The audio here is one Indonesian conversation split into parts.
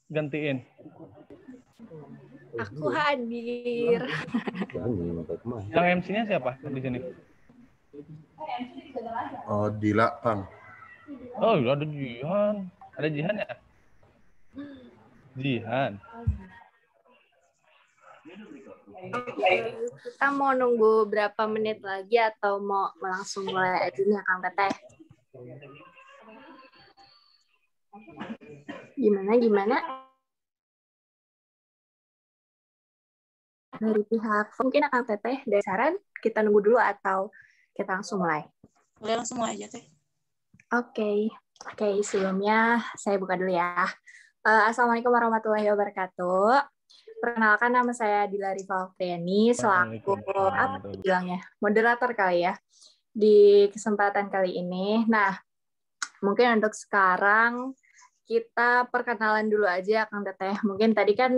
gantiin? Aku hadir. Yang MC-nya siapa di sini? Oh, Dila, Kang. Oh, ada Jihan. Ada Jihan ya? Jihan. Oke, kita mau nunggu berapa menit lagi atau mau langsung mulai aja nih Kang Teteh? Gimana? Dari pihak mungkin Kang Teteh dari saran kita nunggu dulu atau kita langsung mulai? Langsung mulai aja Teh. Oke, sebelumnya saya buka dulu ya. Assalamualaikum warahmatullahi wabarakatuh. Perkenalkan, nama saya Dila Rifa Oktiani selaku apa bilangnya moderator kali ya di kesempatan kali ini. Nah, mungkin untuk sekarang kita perkenalan dulu aja Kang Teteh. Mungkin tadi kan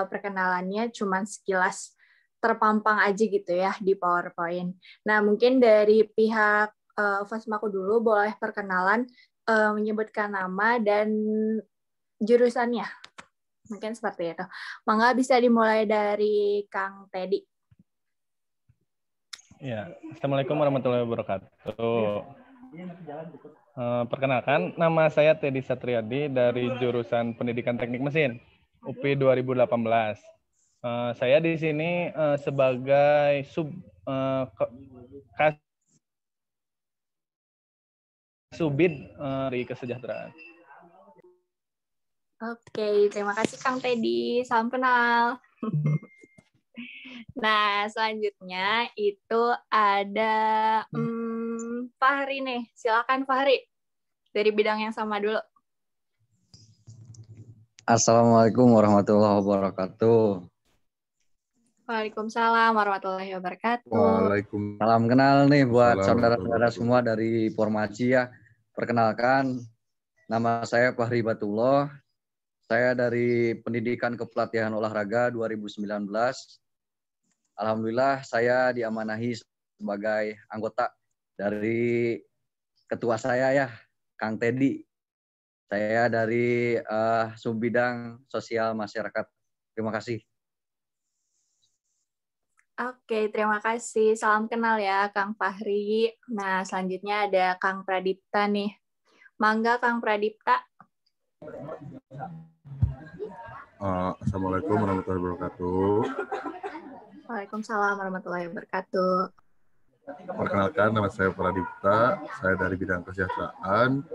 perkenalannya cuma sekilas terpampang aja gitu ya di PowerPoint. Nah, mungkin dari pihak Fasmaku dulu boleh perkenalan, menyebutkan nama dan jurusannya. Mungkin seperti itu. Mangga bisa dimulai dari Kang Teddy. Ya, Assalamualaikum warahmatullahi wabarakatuh. Perkenalkan, nama saya Teddy Satriadi dari jurusan Pendidikan Teknik Mesin, UPI 2018. Saya di sini sebagai Subid di kesejahteraan. Oke, terima kasih Kang Teddy. Salam kenal. Nah, selanjutnya itu ada Fahri nih. Silakan Fahri. Dari bidang yang sama dulu. Assalamualaikum warahmatullahi wabarakatuh. Waalaikumsalam warahmatullahi wabarakatuh. Waalaikumsalam. Salam kenal nih buat saudara-saudara semua dari Formaci ya. Perkenalkan, nama saya Fahri Batullah. Saya dari Pendidikan Kepelatihan Olahraga 2019. Alhamdulillah saya diamanahi sebagai anggota dari ketua saya ya, Kang Teddy. Saya dari Subbidang Sosial Masyarakat. Terima kasih. Oke, terima kasih. Salam kenal ya Kang Fahri. Nah, selanjutnya ada Kang Pradipta nih. Mangga Kang Pradipta. Assalamualaikum warahmatullahi wabarakatuh. Waalaikumsalam warahmatullahi wabarakatuh. Perkenalkan, nama saya Pradipta. Saya dari bidang kesejahteraan,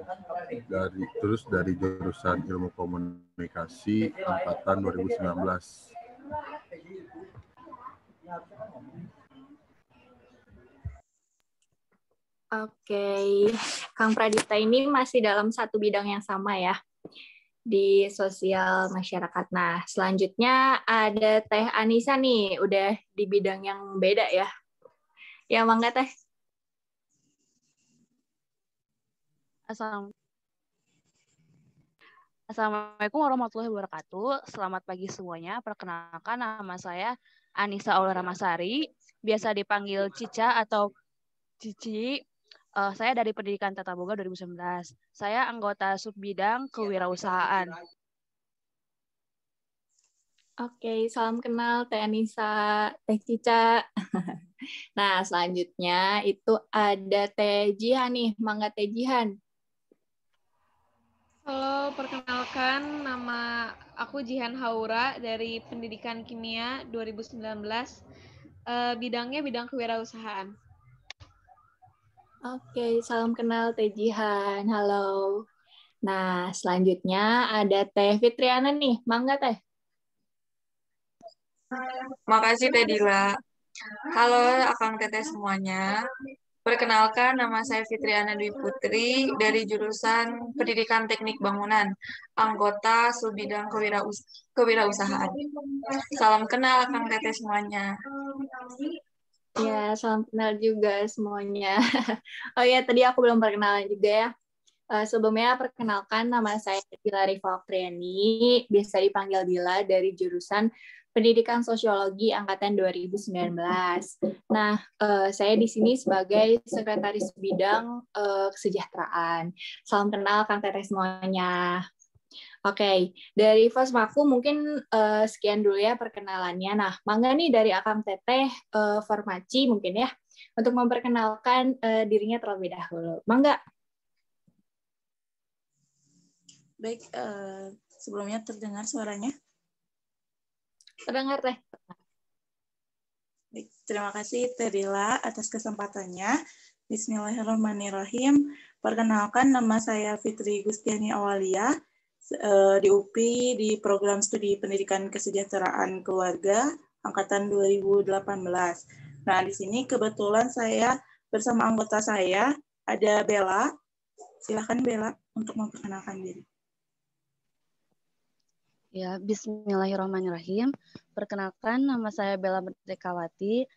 dari jurusan Ilmu Komunikasi angkatan 2019. Oke, Kang Pradipta ini masih dalam satu bidang yang sama ya, di sosial masyarakat. Nah, selanjutnya ada Teh Anissa nih, udah di bidang yang beda ya. Ya, mangga Teh. Assalamualaikum warahmatullahi wabarakatuh. Selamat pagi semuanya. Perkenalkan, nama saya Anissa Aula Ramasari, biasa dipanggil Cica atau Cici. Saya dari Pendidikan Tata Boga 2019. Saya anggota subbidang kewirausahaan. Oke, salam kenal Teh Anissa, Teh Cica. Nah, selanjutnya itu ada Teh Jihan nih, mangga Teh Jihan. Halo, perkenalkan nama aku Jihan Haura dari Pendidikan Kimia 2019. Bidangnya bidang kewirausahaan. Oke, salam kenal Teh Jihan. Halo. Nah, selanjutnya ada Teh Fitriana nih. Mangga Teh. Makasih Teh Dila. Halo Akang Teteh semuanya. Perkenalkan, nama saya Fitriana Dwi Putri dari jurusan Pendidikan Teknik Bangunan, anggota Subbidang Kewirausahaan. Salam kenal Akang Teteh semuanya. Ya, salam kenal juga semuanya. Oh ya, tadi aku belum perkenalan juga ya. Sebelumnya perkenalkan, nama saya Dila Rifa Oktiani, biasa dipanggil Dila dari jurusan Pendidikan Sosiologi angkatan 2019. Nah, saya di sini sebagai sekretaris bidang kesejahteraan. Salam kenal Kang Teteh semuanya. Oke, dari Fosmaku mungkin sekian dulu ya perkenalannya. Nah, mangga nih dari Akang Teteh Farmaci mungkin ya, untuk memperkenalkan dirinya terlebih dahulu. Mangga. Baik, sebelumnya terdengar suaranya? Terdengar, Teh. Baik, terima kasih Teh Dila atas kesempatannya. Bismillahirrahmanirrahim. Perkenalkan, nama saya Fitri Gustiani Awalia, di UPI di Program Studi Pendidikan Kesejahteraan Keluarga angkatan 2018. Nah, di sini kebetulan saya bersama anggota saya ada Bella. Silakan Bella untuk memperkenalkan diri. Ya, Bismillahirrahmanirrahim. Perkenalkan, nama saya Bella Merdekawati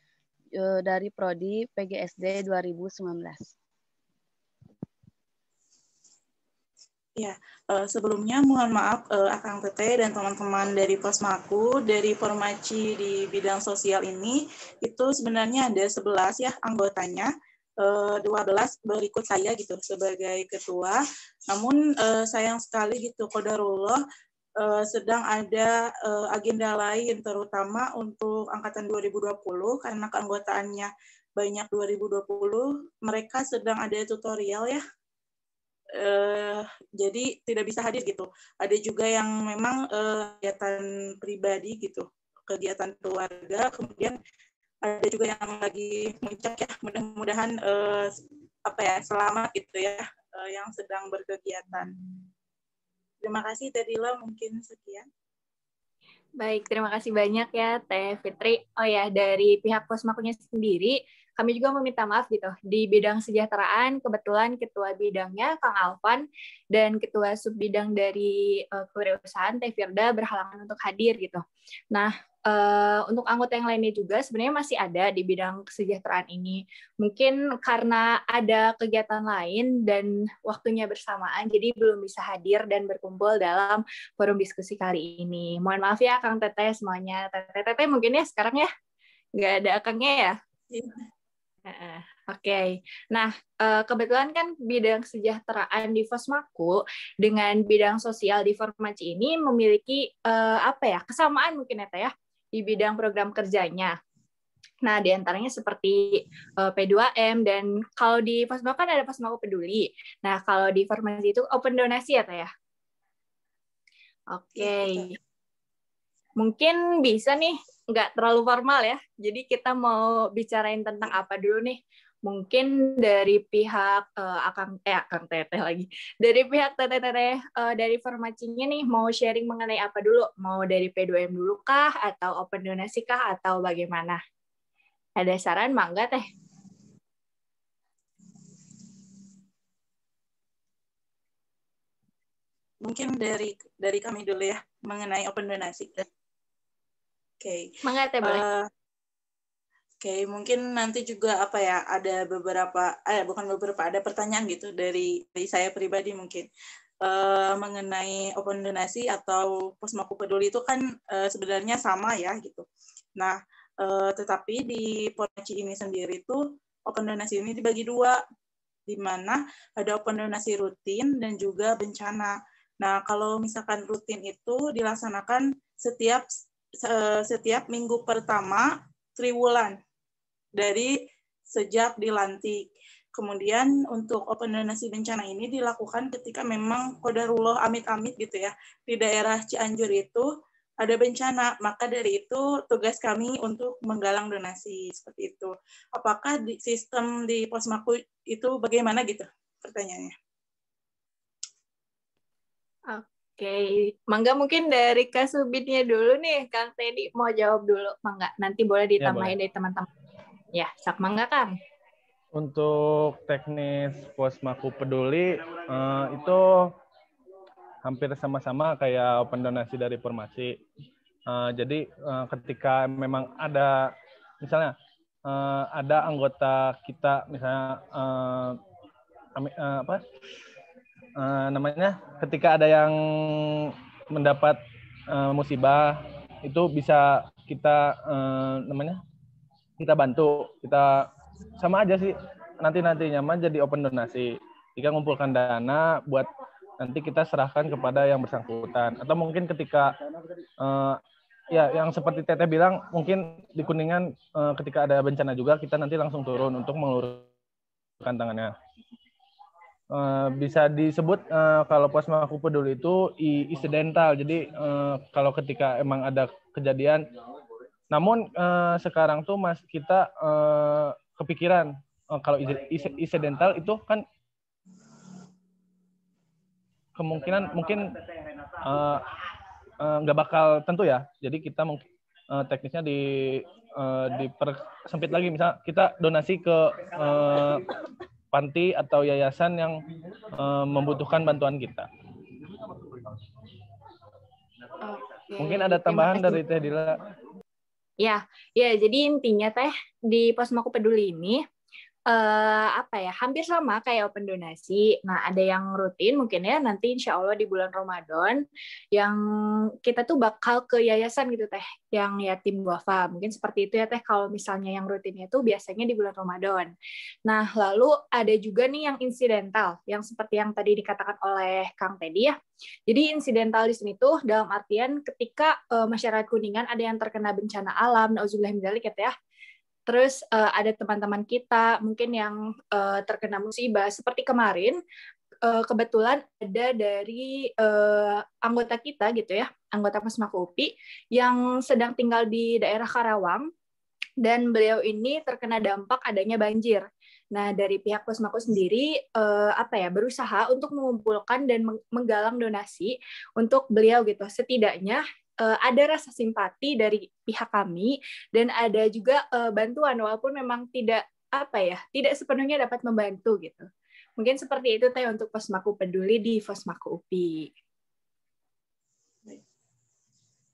dari Prodi PGSD 2019. Ya, sebelumnya mohon maaf Akang Teteh dan teman-teman dari Posmaku, dari Formaci di bidang sosial ini, itu sebenarnya ada 11 ya anggotanya, 12 berikut saya gitu sebagai ketua. Namun sayang sekali gitu, qadarullah sedang ada agenda lain, terutama untuk angkatan 2020, karena keanggotaannya banyak 2020, mereka sedang ada tutorial ya, jadi tidak bisa hadir gitu. Ada juga yang memang kegiatan pribadi gitu, kegiatan keluarga, kemudian ada juga yang lagi muncak ya, mudah-mudahan selamat gitu ya, yang sedang berkegiatan. Terima kasih Teh Dila, mungkin sekian. Baik, terima kasih banyak ya Teh Fitri. Oh ya, dari pihak Posmakunya sendiri, kami juga meminta maaf gitu. Di bidang kesejahteraan, kebetulan ketua bidangnya Kang Alvan dan ketua subbidang dari kewirausahaan Teh Firda berhalangan untuk hadir gitu. Nah, untuk anggota yang lainnya juga sebenarnya masih ada di bidang kesejahteraan ini. Mungkin karena ada kegiatan lain dan waktunya bersamaan, jadi belum bisa hadir dan berkumpul dalam forum diskusi kali ini. Mohon maaf ya Kang Teteh semuanya. Teteh mungkin ya sekarang ya? Nggak ada Akangnya ya? Oke. Nah, kebetulan kan bidang kesejahteraan di Fosmaku dengan bidang sosial di Formaci ini memiliki kesamaan mungkin ya Teh ya, di bidang program kerjanya. Nah, di antaranya seperti P2M, dan kalau di Fosmaku kan ada Fosmaku Peduli. Nah, kalau di Formaci itu open donasi ya Teh ya? Oke. Mungkin bisa nih, nggak terlalu formal ya. Jadi kita mau bicarain tentang apa dulu nih? Mungkin dari pihak Akang Teteh lagi. Dari pihak Teteh dari Formacinya nih mau sharing mengenai apa dulu? Mau dari P2M dulu kah? Atau open donasi kah? Atau bagaimana? Ada saran mangga Teh? Mungkin dari kami dulu ya, mengenai open donasi. Oke. Mangga Teh boleh. Oke, mungkin nanti juga ada ada pertanyaan gitu dari saya pribadi mungkin mengenai open donasi atau Posmaku Peduli itu kan sebenarnya sama ya gitu. Nah, tetapi di Formaci ini sendiri tuh open donasi ini dibagi dua, di mana ada open donasi rutin dan juga bencana. Nah, kalau misalkan rutin itu dilaksanakan setiap minggu pertama triwulan dari sejak dilantik. Kemudian untuk open donasi bencana ini dilakukan ketika memang qadarullah amit-amit gitu ya, di daerah Cianjur itu ada bencana, maka dari itu tugas kami untuk menggalang donasi seperti itu. Apakah sistem di Posmaku itu bagaimana gitu pertanyaannya? Oke, mangga mungkin dari Kasubitnya dulu nih, Kang Teddy mau jawab dulu, mangga. Nanti boleh ditambahin dari teman-teman. Ya, sak mangga Kang. Untuk teknis Posmaku Peduli itu hampir sama-sama kayak open donasi dari Formaci. Jadi ketika memang ada misalnya ada anggota kita misalnya ketika ada yang mendapat musibah itu bisa kita kita bantu, kita sama aja sih nantinya mah jadi open donasi. Jika ngumpulkan dana buat nanti kita serahkan kepada yang bersangkutan. Atau mungkin ketika ya yang seperti Teteh bilang, mungkin di Kuningan ketika ada bencana juga kita nanti langsung turun untuk meluruskan tangannya. Bisa disebut kalau Posmaku Peduli itu insidental. Jadi kalau ketika emang ada kejadian, namun sekarang tuh Mas kita kepikiran kalau insidental itu kan kemungkinan mungkin nggak bakal tentu ya. Jadi kita mungkin teknisnya dipersempit lagi. Misal kita donasi ke panti atau yayasan yang membutuhkan bantuan kita. Mungkin ada tambahan dari Teh Dila. Ya, jadi intinya Teh di Posmaku Peduli ini hampir sama kayak open donasi. Nah, ada yang rutin mungkin ya nanti insya Allah di bulan Ramadan yang kita tuh bakal ke yayasan gitu Teh, yang yatim duafa. Mungkin seperti itu ya Teh kalau misalnya yang rutinnya itu biasanya di bulan Ramadan. Nah, lalu ada juga nih yang insidental, yang seperti yang tadi dikatakan oleh Kang Teddy ya. Jadi insidental di sini tuh dalam artian ketika masyarakat Kuningan ada yang terkena bencana alam, nauzubillah min dzalik ya. Terus ada teman-teman kita mungkin yang terkena musibah seperti kemarin kebetulan ada dari anggota kita gitu ya, anggota Posmaku UPI yang sedang tinggal di daerah Karawang dan beliau ini terkena dampak adanya banjir. Nah, dari pihak Posmaku sendiri berusaha untuk mengumpulkan dan menggalang donasi untuk beliau gitu. Setidaknya ada rasa simpati dari pihak kami dan ada juga bantuan walaupun memang tidak sepenuhnya dapat membantu gitu. Mungkin seperti itu Teh untuk Posmaku Peduli di Posmaku UPI.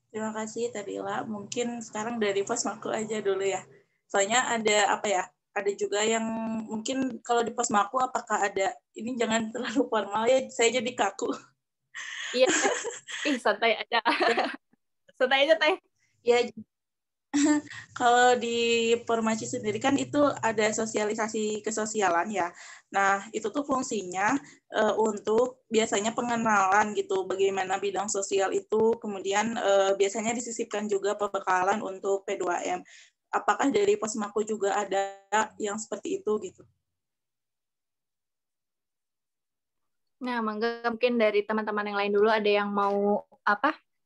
Terima kasih Teh Dila. Mungkin sekarang dari Posmaku aja dulu ya. Soalnya ada juga yang mungkin kalau di Posmaku apakah ada, ini jangan terlalu formal ya, saya jadi kaku. Iya, santai aja. Santai aja Teh. Ya, kalau di Pormaci sendiri kan itu ada sosialisasi kesosialan ya. Nah, itu tuh fungsinya untuk biasanya pengenalan gitu, bagaimana bidang sosial itu, kemudian biasanya disisipkan juga pembekalan untuk P2M. Apakah dari Posmaku juga ada yang seperti itu gitu? Nah, mungkin dari teman-teman yang lain dulu ada yang mau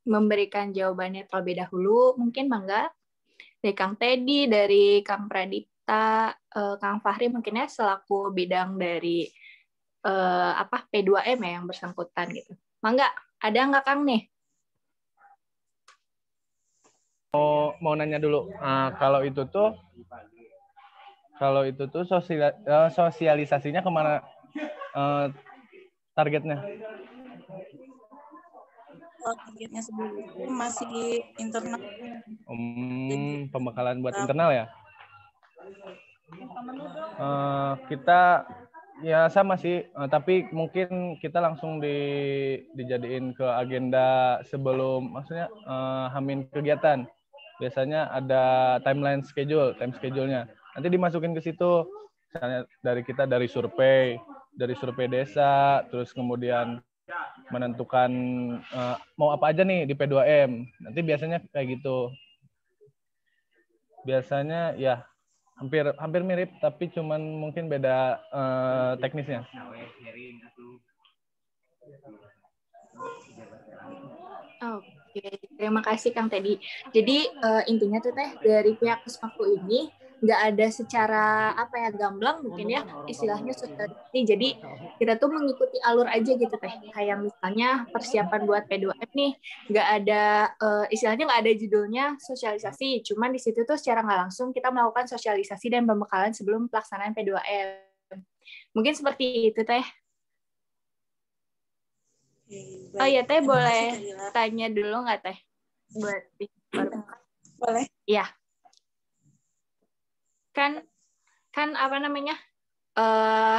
memberikan jawabannya terlebih dahulu, mungkin mangga dari Kang Teddy, dari Kang Pradipta, Kang Fahri mungkin ya selaku bidang dari P2M ya yang bersangkutan gitu. Mangga, ada nggak Kang nih? Mau nanya dulu, kalau itu tuh sosialisasinya kemana targetnya? Targetnya sendiri masih internal. Pembekalan buat internal ya? Kita ya sama sih, tapi mungkin kita langsung dijadiin ke agenda sebelum, maksudnya hamin kegiatan. Biasanya ada time schedule-nya. Nanti dimasukin ke situ, misalnya dari survei desa, terus kemudian menentukan mau apa aja nih di P2M. Nanti biasanya kayak gitu. Biasanya ya hampir mirip, tapi cuman mungkin beda teknisnya. Oke, terima kasih Kang Teddy. Jadi intinya tuh Teh dari pihak Posmaku ini nggak ada secara gamblang mungkin ya istilahnya sosialisasi. Jadi kita tuh mengikuti alur aja gitu Teh. Kayak misalnya persiapan buat P2M nih nggak ada istilahnya nggak ada judulnya sosialisasi. Cuman di situ tuh secara nggak langsung kita melakukan sosialisasi dan pembekalan sebelum pelaksanaan P2M. Mungkin seperti itu Teh. Oh iya Teh, boleh tanya dulu nggak Teh? Boleh. Iya. Kan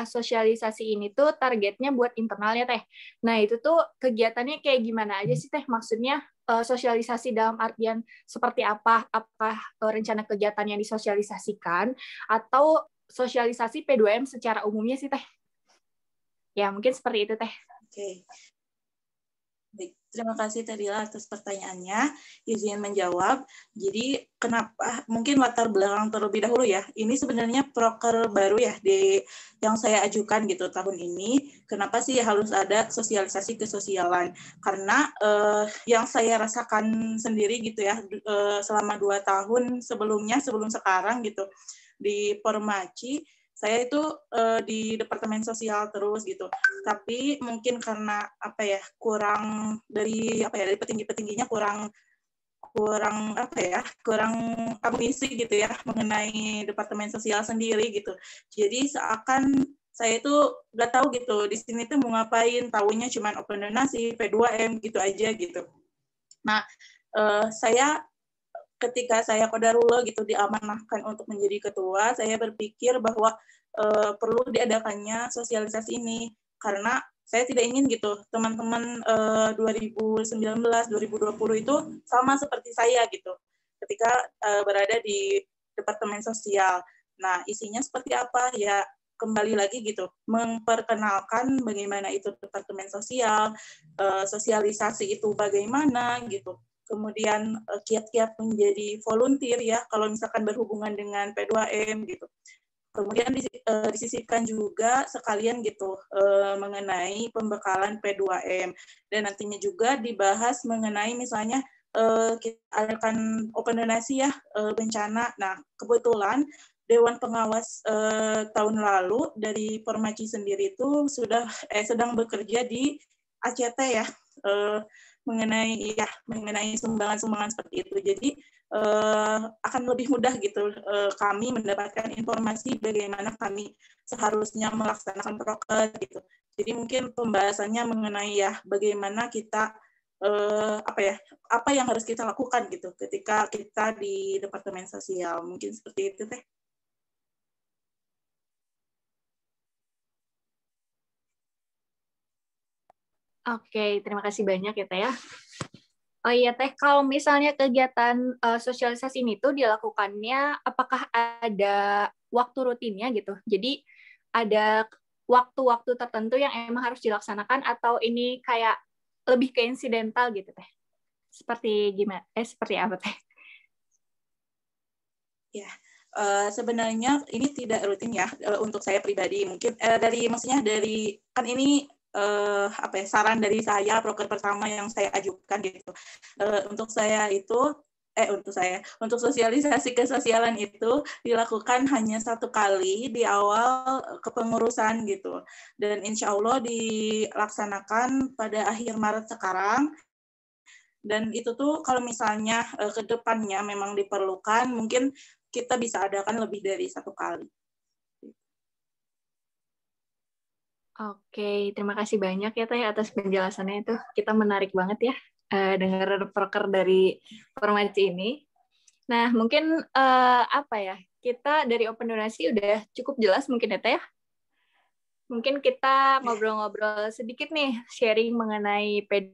sosialisasi ini tuh targetnya buat internal ya Teh. Nah itu tuh kegiatannya kayak gimana aja sih Teh? Maksudnya sosialisasi dalam artian seperti apa? Apakah rencana kegiatan yang disosialisasikan atau sosialisasi P2M secara umumnya sih Teh? Ya mungkin seperti itu Teh. Oke. Baik, terima kasih Teh Dila atas pertanyaannya. Izin menjawab. Jadi kenapa mungkin latar belakang terlebih dahulu ya. Ini sebenarnya proker baru ya yang saya ajukan gitu tahun ini. Kenapa sih harus ada sosialisasi kesosialan? Karena yang saya rasakan sendiri gitu ya selama 2 tahun sebelum sekarang gitu di Permaci, saya itu di Departemen Sosial terus gitu. Tapi mungkin karena kurang dari petinggi-petingginya kurang amunisi gitu ya mengenai Departemen Sosial sendiri gitu. Jadi seakan saya itu nggak tahu gitu di sini tuh mau ngapain, tahunya cuma open donasi, P2M gitu aja gitu. Nah, saya ketika saya kodarullah gitu diamanahkan untuk menjadi ketua, saya berpikir bahwa perlu diadakannya sosialisasi ini karena saya tidak ingin gitu teman-teman 2019 2020 itu sama seperti saya gitu ketika berada di Departemen Sosial. Nah, isinya seperti apa ya, kembali lagi gitu memperkenalkan bagaimana itu Departemen Sosial, sosialisasi itu bagaimana gitu. Kemudian kiat-kiat menjadi volunteer ya kalau misalkan berhubungan dengan P2M gitu. Kemudian disisipkan juga sekalian gitu mengenai pembekalan P2M dan nantinya juga dibahas mengenai misalnya kita adakan open donasi ya bencana. Nah, kebetulan Dewan Pengawas tahun lalu dari Permaci sendiri itu sudah sedang bekerja di ACT ya mengenai sumbangan-sumbangan seperti itu. Jadi akan lebih mudah gitu kami mendapatkan informasi bagaimana kami seharusnya melaksanakan proker gitu. Jadi mungkin pembahasannya mengenai ya bagaimana kita apa yang harus kita lakukan gitu ketika kita di Departemen Sosial. Mungkin seperti itu Teh. Oke, terima kasih banyak ya Teh ya. Oh iya Teh, kalau misalnya kegiatan sosialisasi ini tuh dilakukannya, apakah ada waktu rutinnya gitu? Jadi ada waktu-waktu tertentu yang emang harus dilaksanakan atau ini kayak lebih ke insidental gitu Teh? Seperti gimana? Seperti apa Teh? Ya, sebenarnya ini tidak rutin ya untuk saya pribadi. Mungkin maksudnya dari kan ini saran dari saya proker pertama yang saya ajukan gitu. Untuk sosialisasi kesosialan itu dilakukan hanya 1 kali di awal kepengurusan gitu. Dan insya Allah dilaksanakan pada akhir Maret sekarang. Dan itu tuh kalau misalnya ke depannya memang diperlukan, mungkin kita bisa adakan lebih dari 1 kali. Oke, terima kasih banyak ya Teh atas penjelasannya itu. Kita menarik banget ya dengar proker dari Permaci ini. Nah, mungkin kita dari Open Donasi udah cukup jelas mungkin ya Teh ya. Mungkin kita ngobrol-ngobrol sedikit nih, sharing mengenai PD.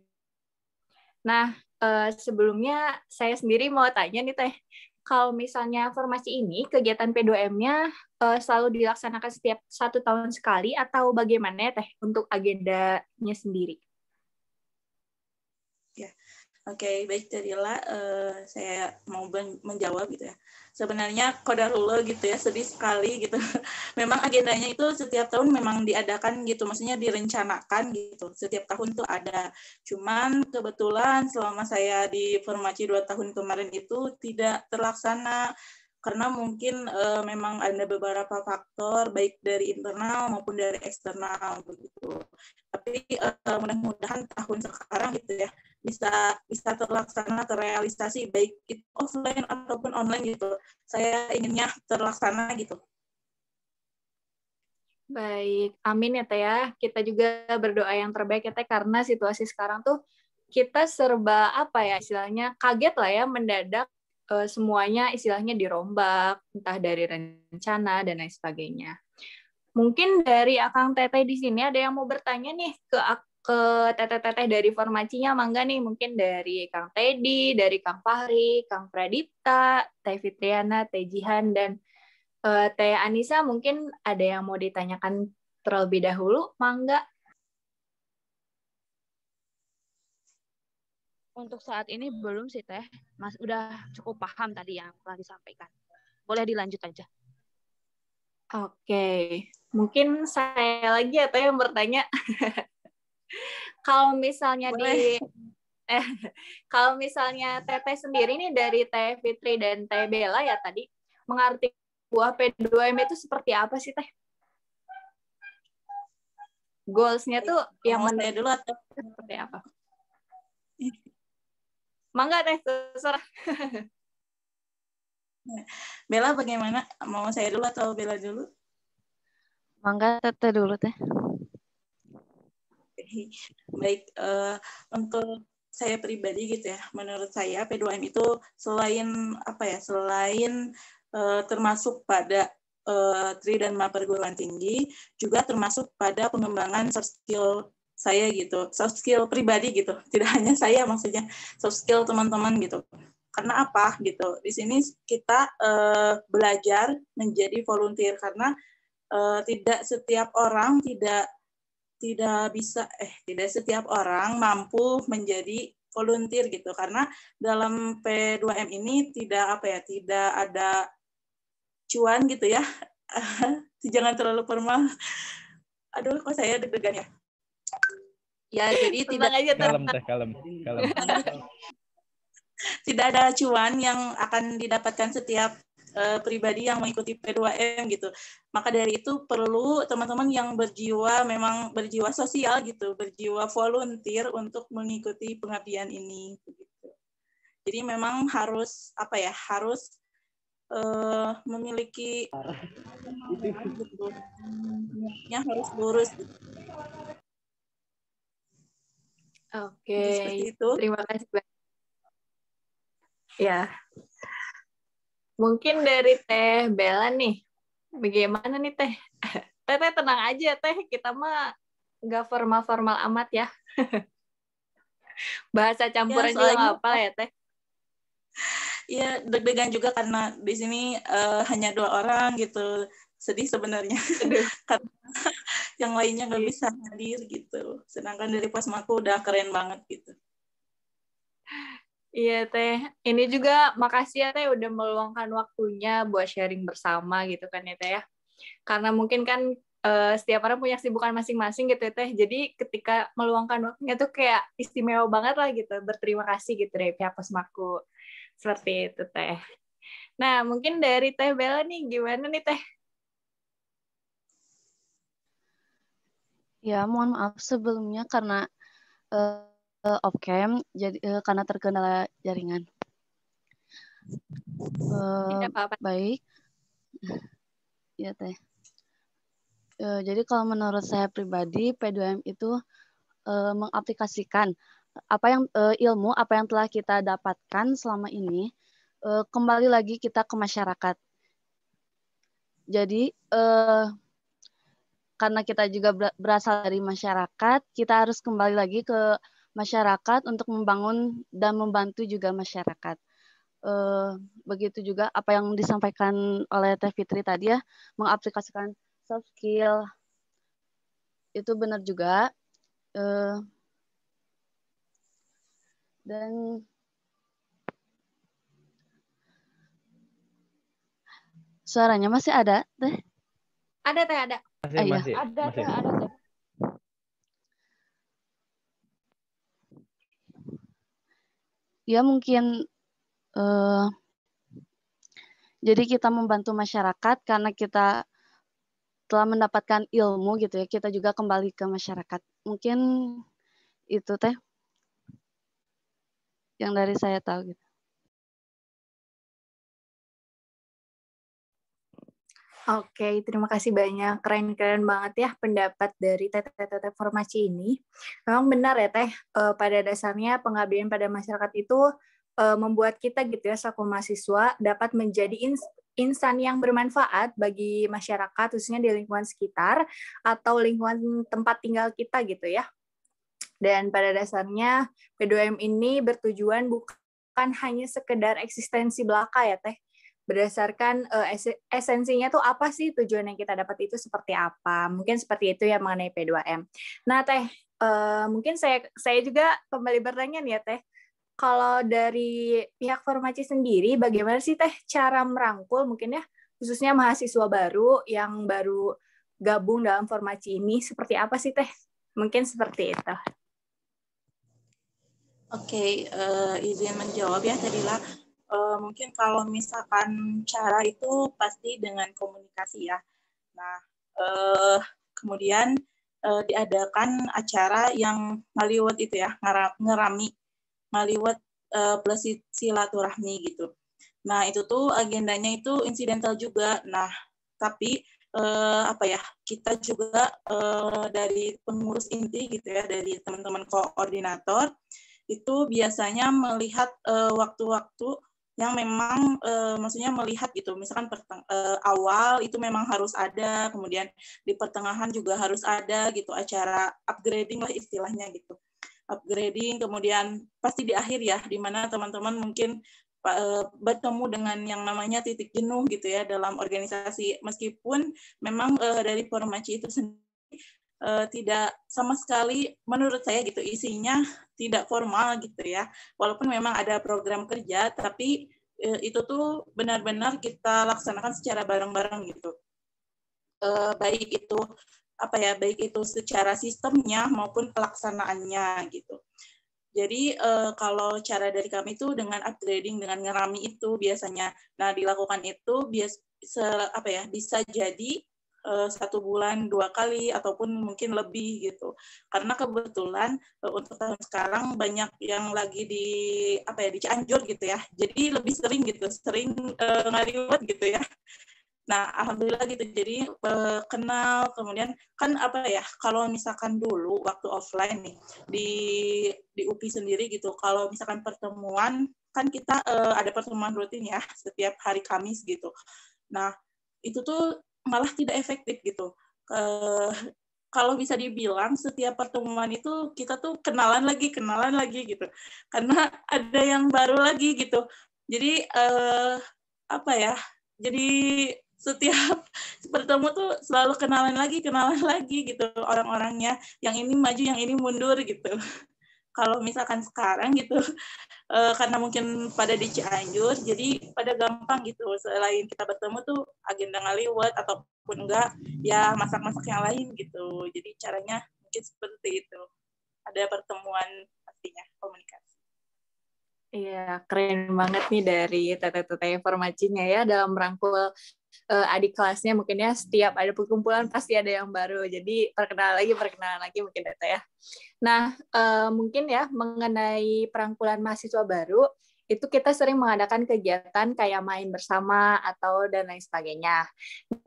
Nah, sebelumnya saya sendiri mau tanya nih Teh, kalau misalnya formasi ini, kegiatan P2M-nya selalu dilaksanakan setiap 1 tahun sekali atau bagaimana ya Teh untuk agendanya sendiri? Ya, oke, baik Darila, saya mau menjawab gitu ya. Sebenarnya qadarullah gitu ya, sedih sekali gitu. Memang agendanya itu setiap tahun memang diadakan gitu, maksudnya direncanakan gitu. Setiap tahun tuh ada. Cuman kebetulan selama saya di Permaci 2 tahun kemarin itu tidak terlaksana karena mungkin memang ada beberapa faktor baik dari internal maupun dari eksternal begitu. Tapi mudah-mudahan tahun sekarang gitu ya bisa terlaksana, terrealisasi baik itu offline ataupun online gitu. Saya inginnya terlaksana gitu. Baik, amin ya Teh ya. Kita juga berdoa yang terbaik ya Teh karena situasi sekarang tuh kita serba istilahnya kaget lah ya, mendadak semuanya istilahnya dirombak, entah dari rencana dan lain sebagainya. Mungkin dari Akang Teteh di sini ada yang mau bertanya nih ke teteh-teteh dari Formacinya, mangga nih mungkin dari Kang Teddy, dari Kang Fahri, Kang Pradipta, Teh Fitriana, Teh Jihan, dan Teh Anissa mungkin ada yang mau ditanyakan terlebih dahulu, mangga. Untuk saat ini belum sih Teh. Mas udah cukup paham tadi yang telah disampaikan. Boleh dilanjut aja. Oke, mungkin saya lagi atau yang bertanya. Kalau misalnya kalau misalnya Teteh sendiri nih dari Teh Fitri dan Teh Bella ya tadi, mengarti buah P2M itu seperti apa sih Teh? Goals-nya tuh yang saya dulu atau seperti apa? Mangga Teh, terserah. Bella bagaimana? Mau saya dulu atau Bella dulu? Mangga Teteh dulu Teh. Baik, untuk saya pribadi gitu ya, menurut saya P2M itu selain apa ya, selain termasuk pada tri dan ma perguruan tinggi, juga termasuk pada pengembangan soft skill saya gitu, soft skill pribadi gitu, tidak hanya saya maksudnya, soft skill teman-teman gitu. Karena apa gitu? Di sini kita belajar menjadi volunteer karena tidak setiap orang tidak setiap orang mampu menjadi volunteer gitu, karena dalam P2M ini tidak ada cuan gitu ya. Jangan terlalu formal. Aduh, kok saya deg-degan ya. Ya, jadi kalem. Tidak ada cuan yang akan didapatkan setiap pribadi yang mengikuti P2M gitu. Maka dari itu perlu teman-teman yang memang berjiwa sosial gitu, berjiwa volunteer untuk mengikuti pengabdian ini. Gitu. Jadi memang harus memiliki gitu. Yang harus lurus. Gitu. Oke, seperti itu. Terima kasih banyak. Ya. Mungkin dari Teh Bella nih, bagaimana nih Teh? Teh tenang aja Teh, kita mah nggak formal-formal amat ya. Bahasa campuran juga nggak apa ya Teh? Iya, deg-degan juga karena di sini hanya 2 orang gitu. Sedih sebenarnya. Karena yang lainnya nggak bisa hadir gitu. Sedangkan dari Posmaku udah keren banget gitu. Iya Teh, ini juga makasih ya Teh udah meluangkan waktunya buat sharing bersama gitu kan ya Teh ya. Karena mungkin kan setiap orang punya kesibukan masing-masing gitu ya Teh. Jadi ketika meluangkan waktunya tuh kayak istimewa banget lah gitu. Berterima kasih gitu dari pihak Posmaku. Seperti itu Teh. Nah mungkin dari Teh Bella nih gimana nih Teh? Ya mohon maaf sebelumnya karena off cam jadi karena terkendala jaringan. Tidak apa-apa. Baik, ya Teh. Jadi kalau menurut saya pribadi P2M itu mengaplikasikan ilmu apa yang telah kita dapatkan selama ini kembali lagi kita ke masyarakat. Jadi karena kita juga berasal dari masyarakat, kita harus kembali lagi ke masyarakat untuk membangun dan membantu juga masyarakat. Begitu juga apa yang disampaikan oleh Teh Fitri tadi ya, mengaplikasikan soft skill, itu benar juga. Dan suaranya masih ada, Teh? Ada Teh, ada. Masih. Ada Teh. Ya mungkin jadi kita membantu masyarakat karena kita telah mendapatkan ilmu gitu ya, kita juga kembali ke masyarakat. Mungkin itu Teh yang dari saya tahu gitu. Oke, terima kasih banyak. Keren-keren banget ya pendapat dari Teteh Formasi ini. Memang benar ya Teh, pada dasarnya pengabdian pada masyarakat itu membuat kita gitu ya, selaku mahasiswa dapat menjadi insan yang bermanfaat bagi masyarakat, khususnya di lingkungan sekitar atau lingkungan tempat tinggal kita gitu ya. Dan pada dasarnya P2M ini bertujuan bukan hanya sekedar eksistensi belaka ya Teh, berdasarkan esensinya tuh apa sih, tujuan yang kita dapat itu seperti apa. Mungkin seperti itu ya mengenai P2M. Nah Teh, mungkin saya juga kembali bertanya nih ya Teh, kalau dari pihak Formaci sendiri, bagaimana sih Teh cara merangkul mungkin ya, khususnya mahasiswa baru yang baru gabung dalam Formaci ini, seperti apa sih Teh? Mungkin seperti itu. Oke, izin menjawab ya Tadila. Mungkin kalau misalkan cara itu pasti dengan komunikasi ya. Nah, kemudian diadakan acara yang ngaliwat itu ya, ngerami ngaliwat plus silaturahmi gitu. Nah, itu tuh agendanya itu insidental juga. Nah, tapi kita juga dari pengurus inti gitu ya, dari teman-teman koordinator itu biasanya melihat waktu-waktu yang memang maksudnya melihat gitu, misalkan awal itu memang harus ada, kemudian di pertengahan juga harus ada gitu acara upgrading lah istilahnya gitu. Upgrading, kemudian pasti di akhir ya, di mana teman-teman mungkin bertemu dengan yang namanya titik jenuh gitu ya dalam organisasi, meskipun memang dari Formaci itu sendiri tidak sama sekali menurut saya gitu isinya tidak formal gitu ya, walaupun memang ada program kerja, tapi itu tuh benar-benar kita laksanakan secara bareng-bareng gitu, baik itu secara sistemnya maupun pelaksanaannya gitu. Jadi kalau cara dari kami itu dengan upgrading, dengan ngerami itu biasanya, nah dilakukan itu bisa jadi 1 bulan 2 kali ataupun mungkin lebih gitu. Karena kebetulan untuk tahun sekarang banyak yang lagi di Cianjur gitu ya. Jadi lebih sering ngaliwat gitu ya. Nah, alhamdulillah gitu. Jadi kenal, kemudian kan kalau misalkan dulu waktu offline nih di UPI sendiri gitu, kalau misalkan pertemuan kan kita ada pertemuan rutin ya setiap hari Kamis gitu. Nah, itu tuh malah tidak efektif gitu. Kalau bisa dibilang setiap pertemuan itu kita tuh kenalan lagi gitu. Karena ada yang baru lagi gitu. Jadi jadi setiap bertemu tuh selalu kenalan lagi gitu orang-orangnya, yang ini maju, yang ini mundur gitu. Kalau misalkan sekarang gitu, karena mungkin pada di Cianjur, jadi pada gampang gitu. Selain kita bertemu tuh agenda ngaliwat ataupun enggak, ya masak-masak yang lain gitu. Jadi caranya mungkin seperti itu. Ada pertemuan pastinya, komunikasi. Iya, keren banget nih dari Teteh-teteh Formacinya ya dalam merangkul adik kelasnya. Mungkin ya setiap ada perkumpulan pasti ada yang baru. Jadi perkenalan lagi mungkin Teteh ya. Nah, mungkin ya mengenai perangkulan mahasiswa baru, itu kita sering mengadakan kegiatan kayak main bersama atau dan lain sebagainya.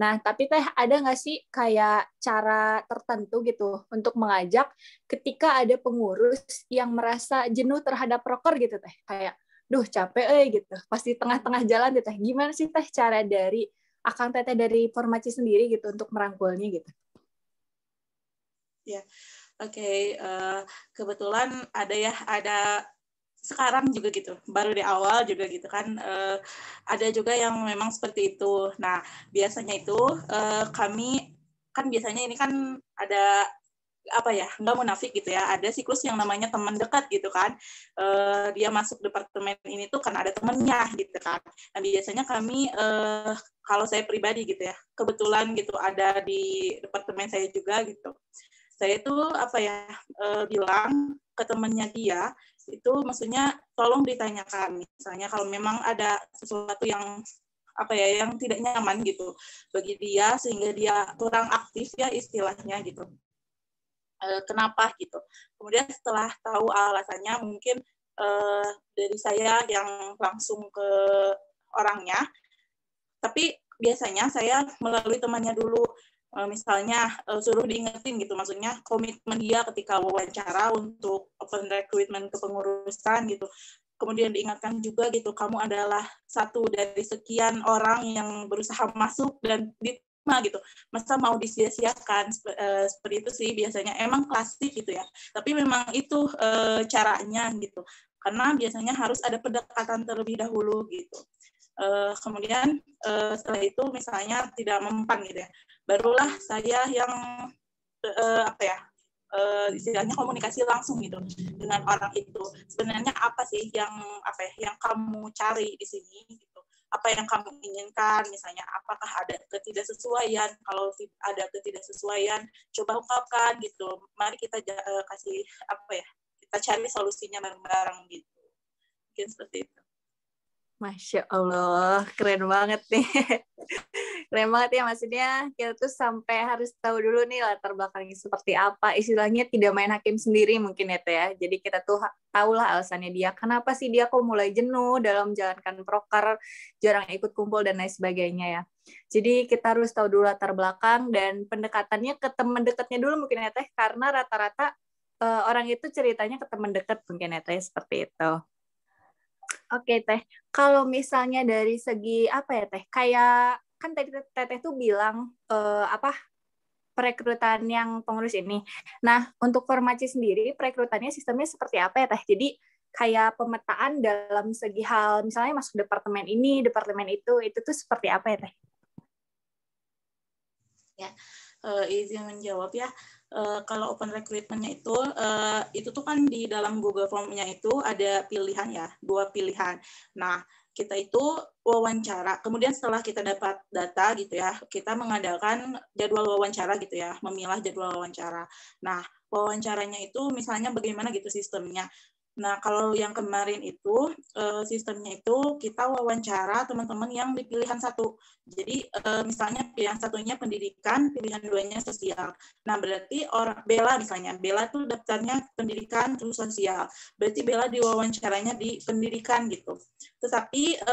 Nah, tapi Teh ada nggak sih kayak cara tertentu gitu untuk mengajak ketika ada pengurus yang merasa jenuh terhadap proker gitu Teh? Kayak, duh capek gitu. Pasti tengah-tengah jalan gitu Teh. Gimana sih Teh cara dari Akang Teteh dari Formaci sendiri gitu untuk merangkulnya gitu? Ya, oke. Kebetulan ada sekarang juga gitu, baru di awal juga gitu kan, ada juga yang memang seperti itu. Nah, biasanya itu kami kan biasanya ini kan ada nggak munafik gitu ya, ada siklus yang namanya teman dekat gitu kan. Dia masuk departemen ini tuh kan ada temennya gitu kan. Nah, biasanya kami kalau saya pribadi gitu ya, kebetulan gitu ada di departemen saya juga gitu. Saya tuh bilang ke temannya dia itu, maksudnya tolong ditanyakan, misalnya kalau memang ada sesuatu yang yang tidak nyaman gitu bagi dia sehingga dia kurang aktif ya istilahnya gitu. Kenapa gitu? Kemudian setelah tahu alasannya, mungkin dari saya yang langsung ke orangnya, tapi biasanya saya melalui temannya dulu. Misalnya suruh diingetin gitu, maksudnya komitmen dia ketika wawancara untuk open recruitment kepengurusan gitu. Kemudian diingatkan juga gitu, kamu adalah satu dari sekian orang yang berusaha masuk dan diterima gitu. Masa mau disia-siakan, seperti itu sih biasanya. Emang klasik gitu ya, tapi memang itu caranya gitu. Karena biasanya harus ada pendekatan terlebih dahulu gitu. Kemudian setelah itu misalnya tidak mempan gitu ya, barulah saya yang istilahnya komunikasi langsung gitu dengan orang itu. Sebenarnya apa sih yang kamu cari di sini gitu? Apa yang kamu inginkan, misalnya apakah ada ketidaksesuaian? Kalau ada ketidaksesuaian, coba ungkapkan gitu. Mari kita kasih kita cari solusinya bareng-bareng gitu. Mungkin seperti itu. Masya Allah, keren banget nih. Keren banget ya, maksudnya kita tuh sampai harus tahu dulu nih latar belakangnya seperti apa. Istilahnya tidak main hakim sendiri mungkin ya Teh ya. Jadi kita tuh tahulah alasannya dia. Kenapa sih dia kok mulai jenuh dalam menjalankan proker, jarang ikut kumpul dan lain sebagainya ya. Jadi kita harus tahu dulu latar belakang dan pendekatannya ke teman dekatnya dulu mungkin ya Teh. Karena rata-rata orang itu ceritanya ke teman dekat mungkin ya Teh, seperti itu. Oke Teh, kalau misalnya dari segi apa ya Teh, kayak kan tadi Teteh tuh bilang perekrutan yang pengurus ini. Nah, untuk Formaci sendiri perekrutannya sistemnya seperti apa ya Teh? Jadi kayak pemetaan dalam segi hal misalnya masuk departemen ini, departemen itu tuh seperti apa ya Teh? Ya, izin menjawab ya. Kalau open recruitment-nya itu tuh kan di dalam Google Form-nya itu ada pilihan ya, 2 pilihan. Nah, kita itu wawancara. Kemudian setelah kita dapat data gitu ya, kita mengadakan jadwal wawancara gitu ya, memilah jadwal wawancara. Nah, wawancaranya itu misalnya bagaimana gitu sistemnya. Nah, kalau yang kemarin itu sistemnya itu kita wawancara teman-teman yang di pilihan 1. Jadi misalnya pilihan 1-nya pendidikan, pilihan 2-nya sosial. Nah, berarti Bella misalnya, Bella tuh daftarnya pendidikan terus sosial. Berarti Bella diwawancaranya di pendidikan gitu. Tetapi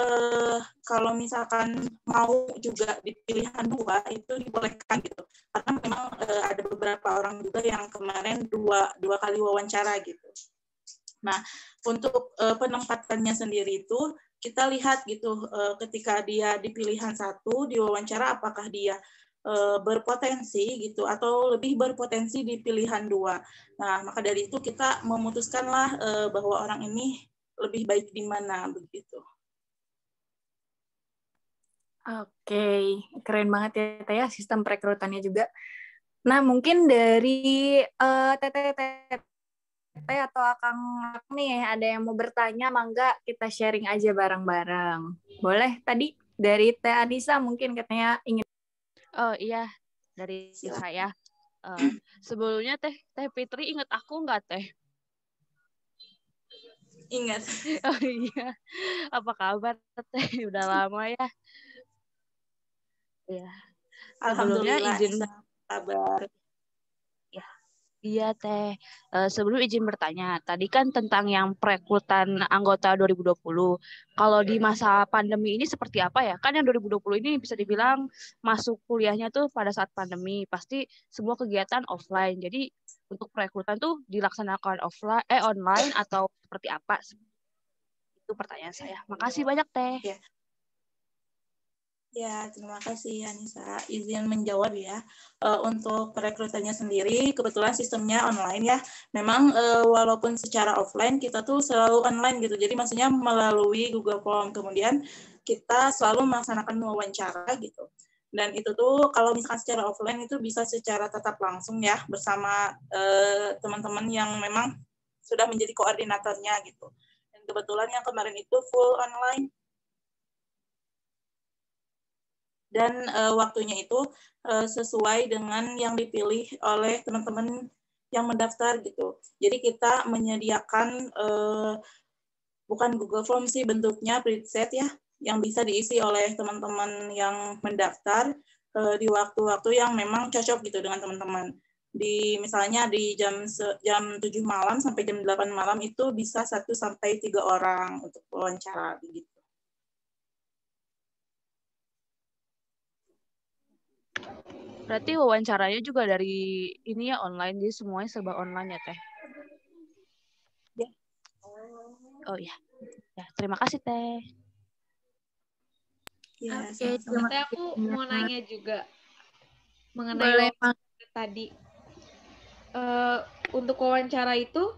kalau misalkan mau juga di pilihan 2 itu dibolehkan gitu. Karena memang ada beberapa orang juga yang kemarin dua kali wawancara gitu. Nah, untuk penempatannya sendiri itu kita lihat gitu ketika dia di pilihan 1 diwawancara apakah dia berpotensi gitu atau lebih berpotensi di pilihan 2. Nah, maka dari itu kita memutuskanlah bahwa orang ini lebih baik di mana begitu. Oke, keren banget ya Teh ya sistem perekrutannya juga. Nah, mungkin dari Teteh atau Akang nih ada yang mau bertanya, mangga kita sharing aja bareng-bareng. Boleh tadi dari Teh Anissa mungkin katanya ingin. Oh iya, dari saya. Sebelumnya Teh Fitri ingat aku nggak Teh? Ingat. Oh iya, apa kabar Teh? Udah lama ya. Ya. Sebelumnya izin kabar. Ya. Iya Teh. Sebelum izin bertanya, tadi kan tentang yang perekrutan anggota 2020. Kalau di masa pandemi ini seperti apa ya? Kan yang 2020 ini bisa dibilang masuk kuliahnya tuh pada saat pandemi. Pasti semua kegiatan offline. Jadi untuk perekrutan tuh dilaksanakan online atau seperti apa? Itu pertanyaan saya. Makasih banyak Teh. Ya, terima kasih Anissa. Izin menjawab ya. Untuk perekrutannya sendiri, kebetulan sistemnya online ya. Memang walaupun secara offline, kita tuh selalu online gitu. Jadi maksudnya melalui Google Form. Kemudian kita selalu melaksanakan wawancara gitu. Dan itu tuh kalau misalkan secara offline itu bisa secara tatap langsung ya, bersama teman-teman yang memang sudah menjadi koordinatornya gitu. Dan kebetulan yang kemarin itu full online. Dan waktunya itu sesuai dengan yang dipilih oleh teman-teman yang mendaftar gitu. Jadi kita menyediakan bukan Google Form sih bentuknya preset ya, yang bisa diisi oleh teman-teman yang mendaftar di waktu-waktu yang memang cocok gitu dengan teman-teman. Misalnya di jam 7 malam sampai jam 8 malam itu bisa 1 sampai 3 orang untuk wawancara begitu. Berarti wawancaranya juga dari ini ya online, jadi semuanya serba online ya Teh? Ya. Oh iya. Ya, terima kasih Teh. Ya, Teh aku mau nanya juga mengenai tadi. Untuk wawancara itu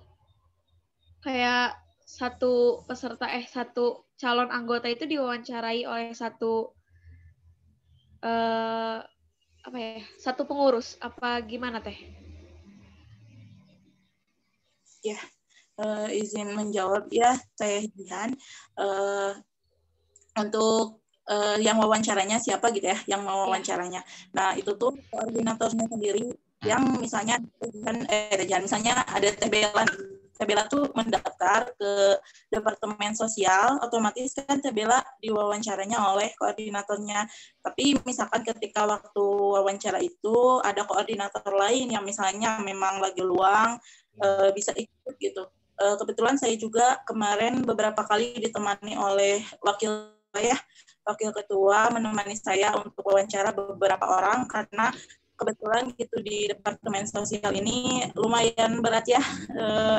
kayak satu calon anggota itu diwawancarai oleh satu satu pengurus apa gimana Teh? Ya, izin menjawab ya, Teh Jihan. Untuk yang wawancaranya siapa gitu ya, yang mau wawancaranya. Nah, itu tuh koordinatornya sendiri yang misalnya misalnya ada Teh Bella. Teh Bella tuh mendaftar ke Departemen Sosial, otomatis kan Teh Bella diwawancaranya oleh koordinatornya. Tapi misalkan ketika waktu wawancara itu ada koordinator lain yang misalnya memang lagi luang, bisa ikut gitu. Kebetulan saya juga kemarin beberapa kali ditemani oleh wakil ketua menemani saya untuk wawancara beberapa orang karena kebetulan gitu di Departemen Sosial ini lumayan berat ya,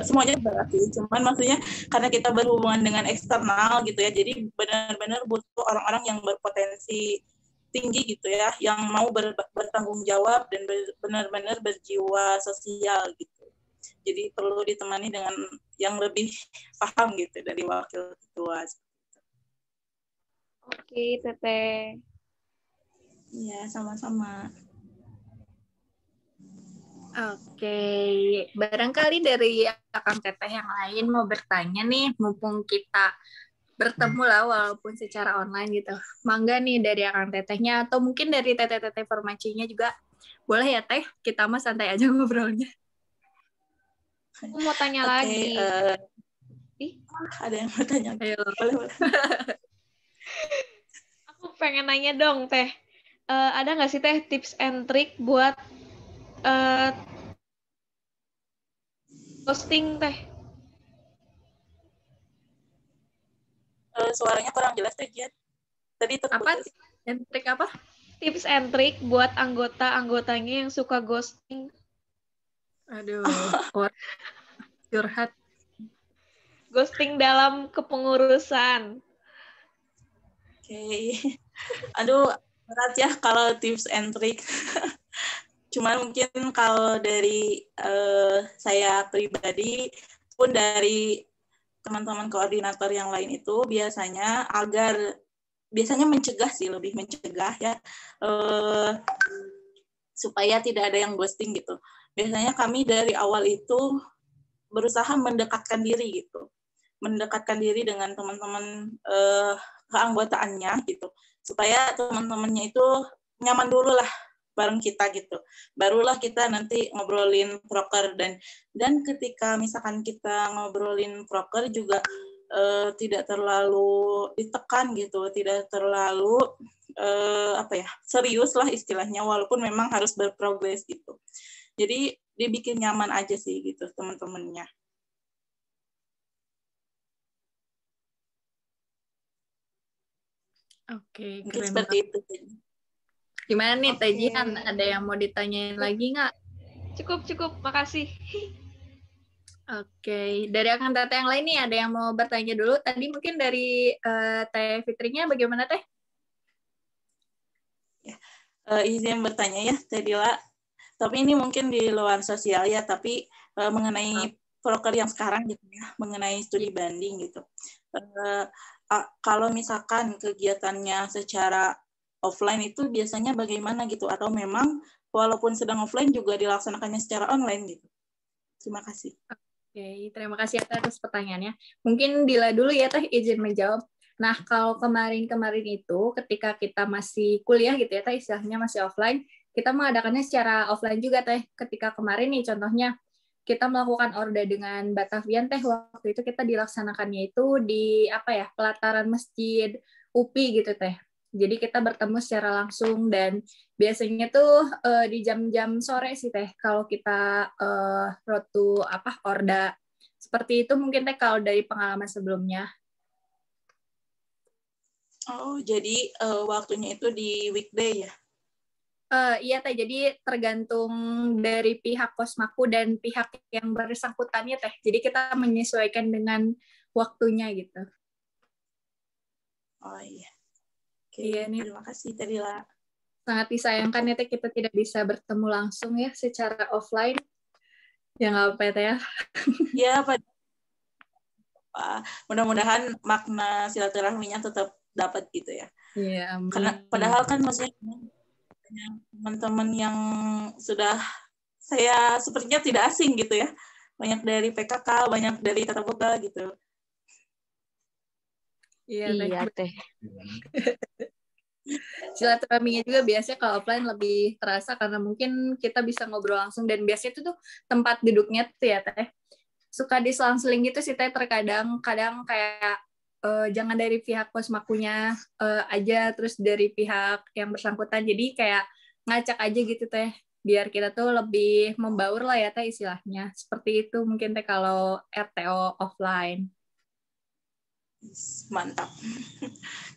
semuanya berat sih, cuman maksudnya karena kita berhubungan dengan eksternal gitu ya, jadi benar-benar butuh orang-orang yang berpotensi tinggi gitu ya, yang mau bertanggung jawab dan benar-benar berjiwa sosial gitu. Jadi perlu ditemani dengan yang lebih paham gitu dari wakil ketua. Oke, Teteh. Iya, sama-sama. Oke, barangkali dari Akang Teteh yang lain mau bertanya nih, mumpung kita bertemu lah walaupun secara online gitu. Mangga nih dari Akang Tetehnya atau mungkin dari Teteh-teteh Formacinya juga. Boleh ya Teh, kita mah santai aja ngobrolnya. Aku mau tanya lagi. Ada yang mau tanya. Ayo. Boleh. Aku pengen nanya dong, Teh. Ada nggak sih, Teh, tips and trick buat posting, Teh? Suaranya kurang jelas, Teh. Tadi terputus. Trik apa? Tips and trick buat anggotanya yang suka ghosting. Aduh, curhat. Ghosting dalam kepengurusan. Oke. Aduh, berat ya kalau tips and trick. Cuman mungkin kalau dari saya pribadi pun dari teman-teman koordinator yang lain itu biasanya mencegah sih, lebih mencegah ya, supaya tidak ada yang ghosting gitu. Biasanya kami dari awal itu berusaha mendekatkan diri gitu, mendekatkan diri dengan teman-teman keanggotaannya gitu, supaya teman-temannya itu nyaman dulu lah bareng kita gitu. Barulah kita nanti ngobrolin proker dan ketika misalkan kita ngobrolin proker juga tidak terlalu ditekan gitu, tidak terlalu serius lah istilahnya, walaupun memang harus berprogres gitu. Jadi dibikin nyaman aja sih gitu teman-temannya. Oke, mungkin keren seperti banget. itu. Gimana nih Teh Jihan, ada yang mau ditanyain lagi nggak? Cukup, makasih. Oke, dari Akang Teteh yang lain nih ada yang mau bertanya dulu. Tadi mungkin dari Teh Fitrinya bagaimana Teh? Ya, izin bertanya ya Teh Dila. Tapi ini mungkin di luar sosial ya, tapi mengenai proker yang sekarang gitu ya, mengenai studi banding gitu. Kalau misalkan kegiatannya secara offline itu biasanya bagaimana gitu, atau memang walaupun sedang offline juga dilaksanakannya secara online gitu? Terima kasih. Oke, terima kasih atas pertanyaannya. Mungkin Dila dulu ya Teh izin menjawab. Nah, kalau kemarin-kemarin itu ketika kita masih kuliah gitu ya Teh, istilahnya masih offline, kita mengadakannya secara offline juga Teh. Ketika kemarin nih contohnya kita melakukan order dengan Batavian Teh, waktu itu kita dilaksanakannya itu di pelataran masjid UPI gitu Teh. Jadi kita bertemu secara langsung dan biasanya tuh di jam-jam sore sih Teh kalau kita road to orda. Seperti itu mungkin Teh kalau dari pengalaman sebelumnya. Oh, jadi waktunya itu di weekday ya? Iya Teh, jadi tergantung dari pihak Posmaku dan pihak yang bersangkutannya Teh. Jadi kita menyesuaikan dengan waktunya gitu. Oh iya. Oke, iya nih. Terima kasih Teh Dila. Sangat disayangkan ya Teh kita tidak bisa bertemu langsung ya secara offline. Ya nggak apa-apa ya. Ya, mudah-mudahan makna silaturahminya tetap dapat gitu ya. Iya, amin. Karena padahal kan maksudnya teman-teman yang sudah saya sepertinya tidak asing gitu ya. banyak dari PKK, banyak dari tatap muka gitu. Iya, Teh. Silaturahminya juga biasanya kalau offline lebih terasa karena mungkin kita bisa ngobrol langsung, dan biasanya itu tuh tempat duduknya tuh ya Teh suka diselang-seling gitu sih Teh, kadang kayak jangan dari pihak posmakunya aja, terus dari pihak yang bersangkutan, jadi kayak ngacak aja gitu Teh, biar kita tuh lebih membaur lah ya Teh istilahnya, seperti itu mungkin Teh kalau RTO offline. Mantap.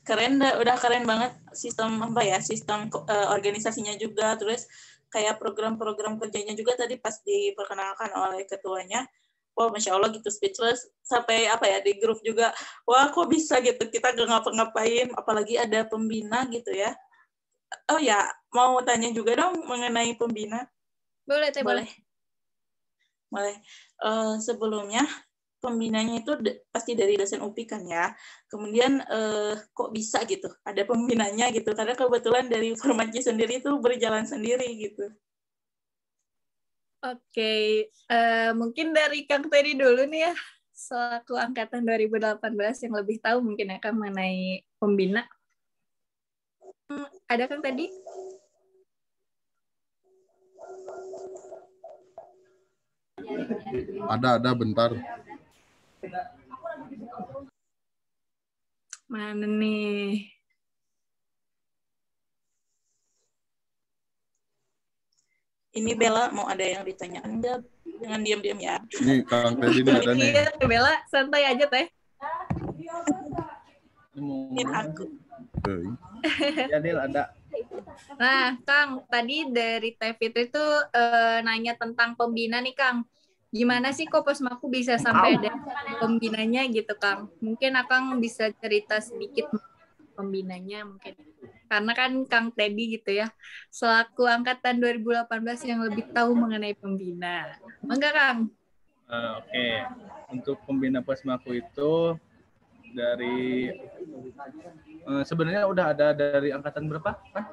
Keren, udah keren banget sistem sistem organisasinya juga, terus kayak program-program kerjanya juga tadi pas diperkenalkan oleh ketuanya. Wah, Masya Allah gitu, speechless. Sampai di grup juga, wah kok bisa gitu, kita gak ngapa-ngapain, apalagi ada pembina gitu ya. Oh ya, mau tanya juga dong mengenai pembina. Boleh Teh, boleh. Sebelumnya, pembinanya itu pasti dari dosen UPI kan ya. Kemudian kok bisa gitu ada pembinanya gitu, karena kebetulan dari Formaci sendiri itu berjalan sendiri gitu. Oke, mungkin dari Kang Teddy dulu nih ya, selaku angkatan 2018 yang lebih tahu mungkin akan mengenai pembina. Ada Kang Teddy? Ada bentar. Mana nih? Ini Bella mau ada yang ditanyakan enggak? Jangan diam-diam ya. Ini Kang Teddy ini ada nih. Iya, Bella, santai aja Teh. Ini aku. Ya, Dil, ada. Nah, Kang, tadi dari Teh Fitri itu nanya tentang pembina nih, Kang. Gimana sih kok Posmaku bisa sampai ada pembinanya gitu, Kang? Mungkin Akang bisa cerita sedikit pembinanya mungkin. Karena kan Kang Teddy gitu ya, selaku angkatan 2018 yang lebih tahu mengenai pembina. Enggak, Kang? Oke. Untuk pembina Posmaku itu dari sebenarnya udah ada dari angkatan berapa kan?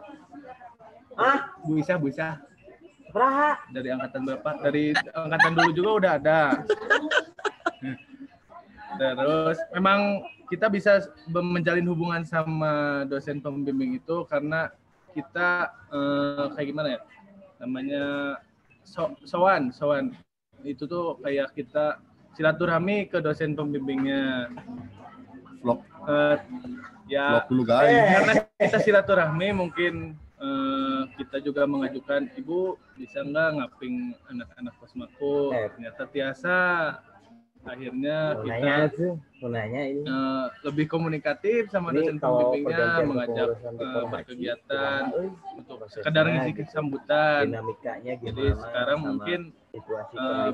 Bu Isa. Berapa? Dari angkatan berapa? Dari angkatan dulu juga udah ada. Terus memang kita bisa menjalin hubungan sama dosen pembimbing itu karena kita kayak gimana ya? Namanya sowan. Itu tuh kayak kita silaturahmi ke dosen pembimbingnya. Vlog. Ya. Vlog dulu guys. Karena kita silaturahmi mungkin kita juga mengajukan, Ibu bisa nggak ngaping anak-anak Posmaku. Ternyata tiasa akhirnya kita lebih komunikatif sama dosen pembimbingnya, mengajak berkegiatan untuk sekedar ngisi kesambutan. Jadi sekarang mungkin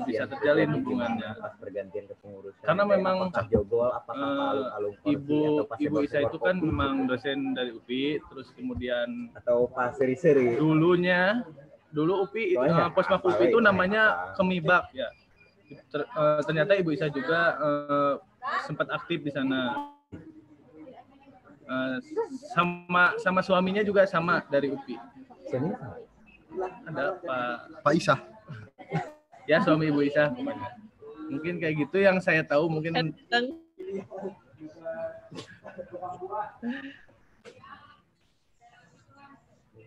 bisa terjalin hubungannya. Karena memang Ibu Isa itu kan memang dosen dari UPI, terus kemudian dulu UPI Posmaku UPI itu namanya Kemibak ya. Ternyata Ibu Isa juga sempat aktif di sana. Sama suaminya juga sama dari UPI. Ada Pak Isa. Ya, suami Ibu Isa pokoknya. Mungkin kayak gitu yang saya tahu mungkin.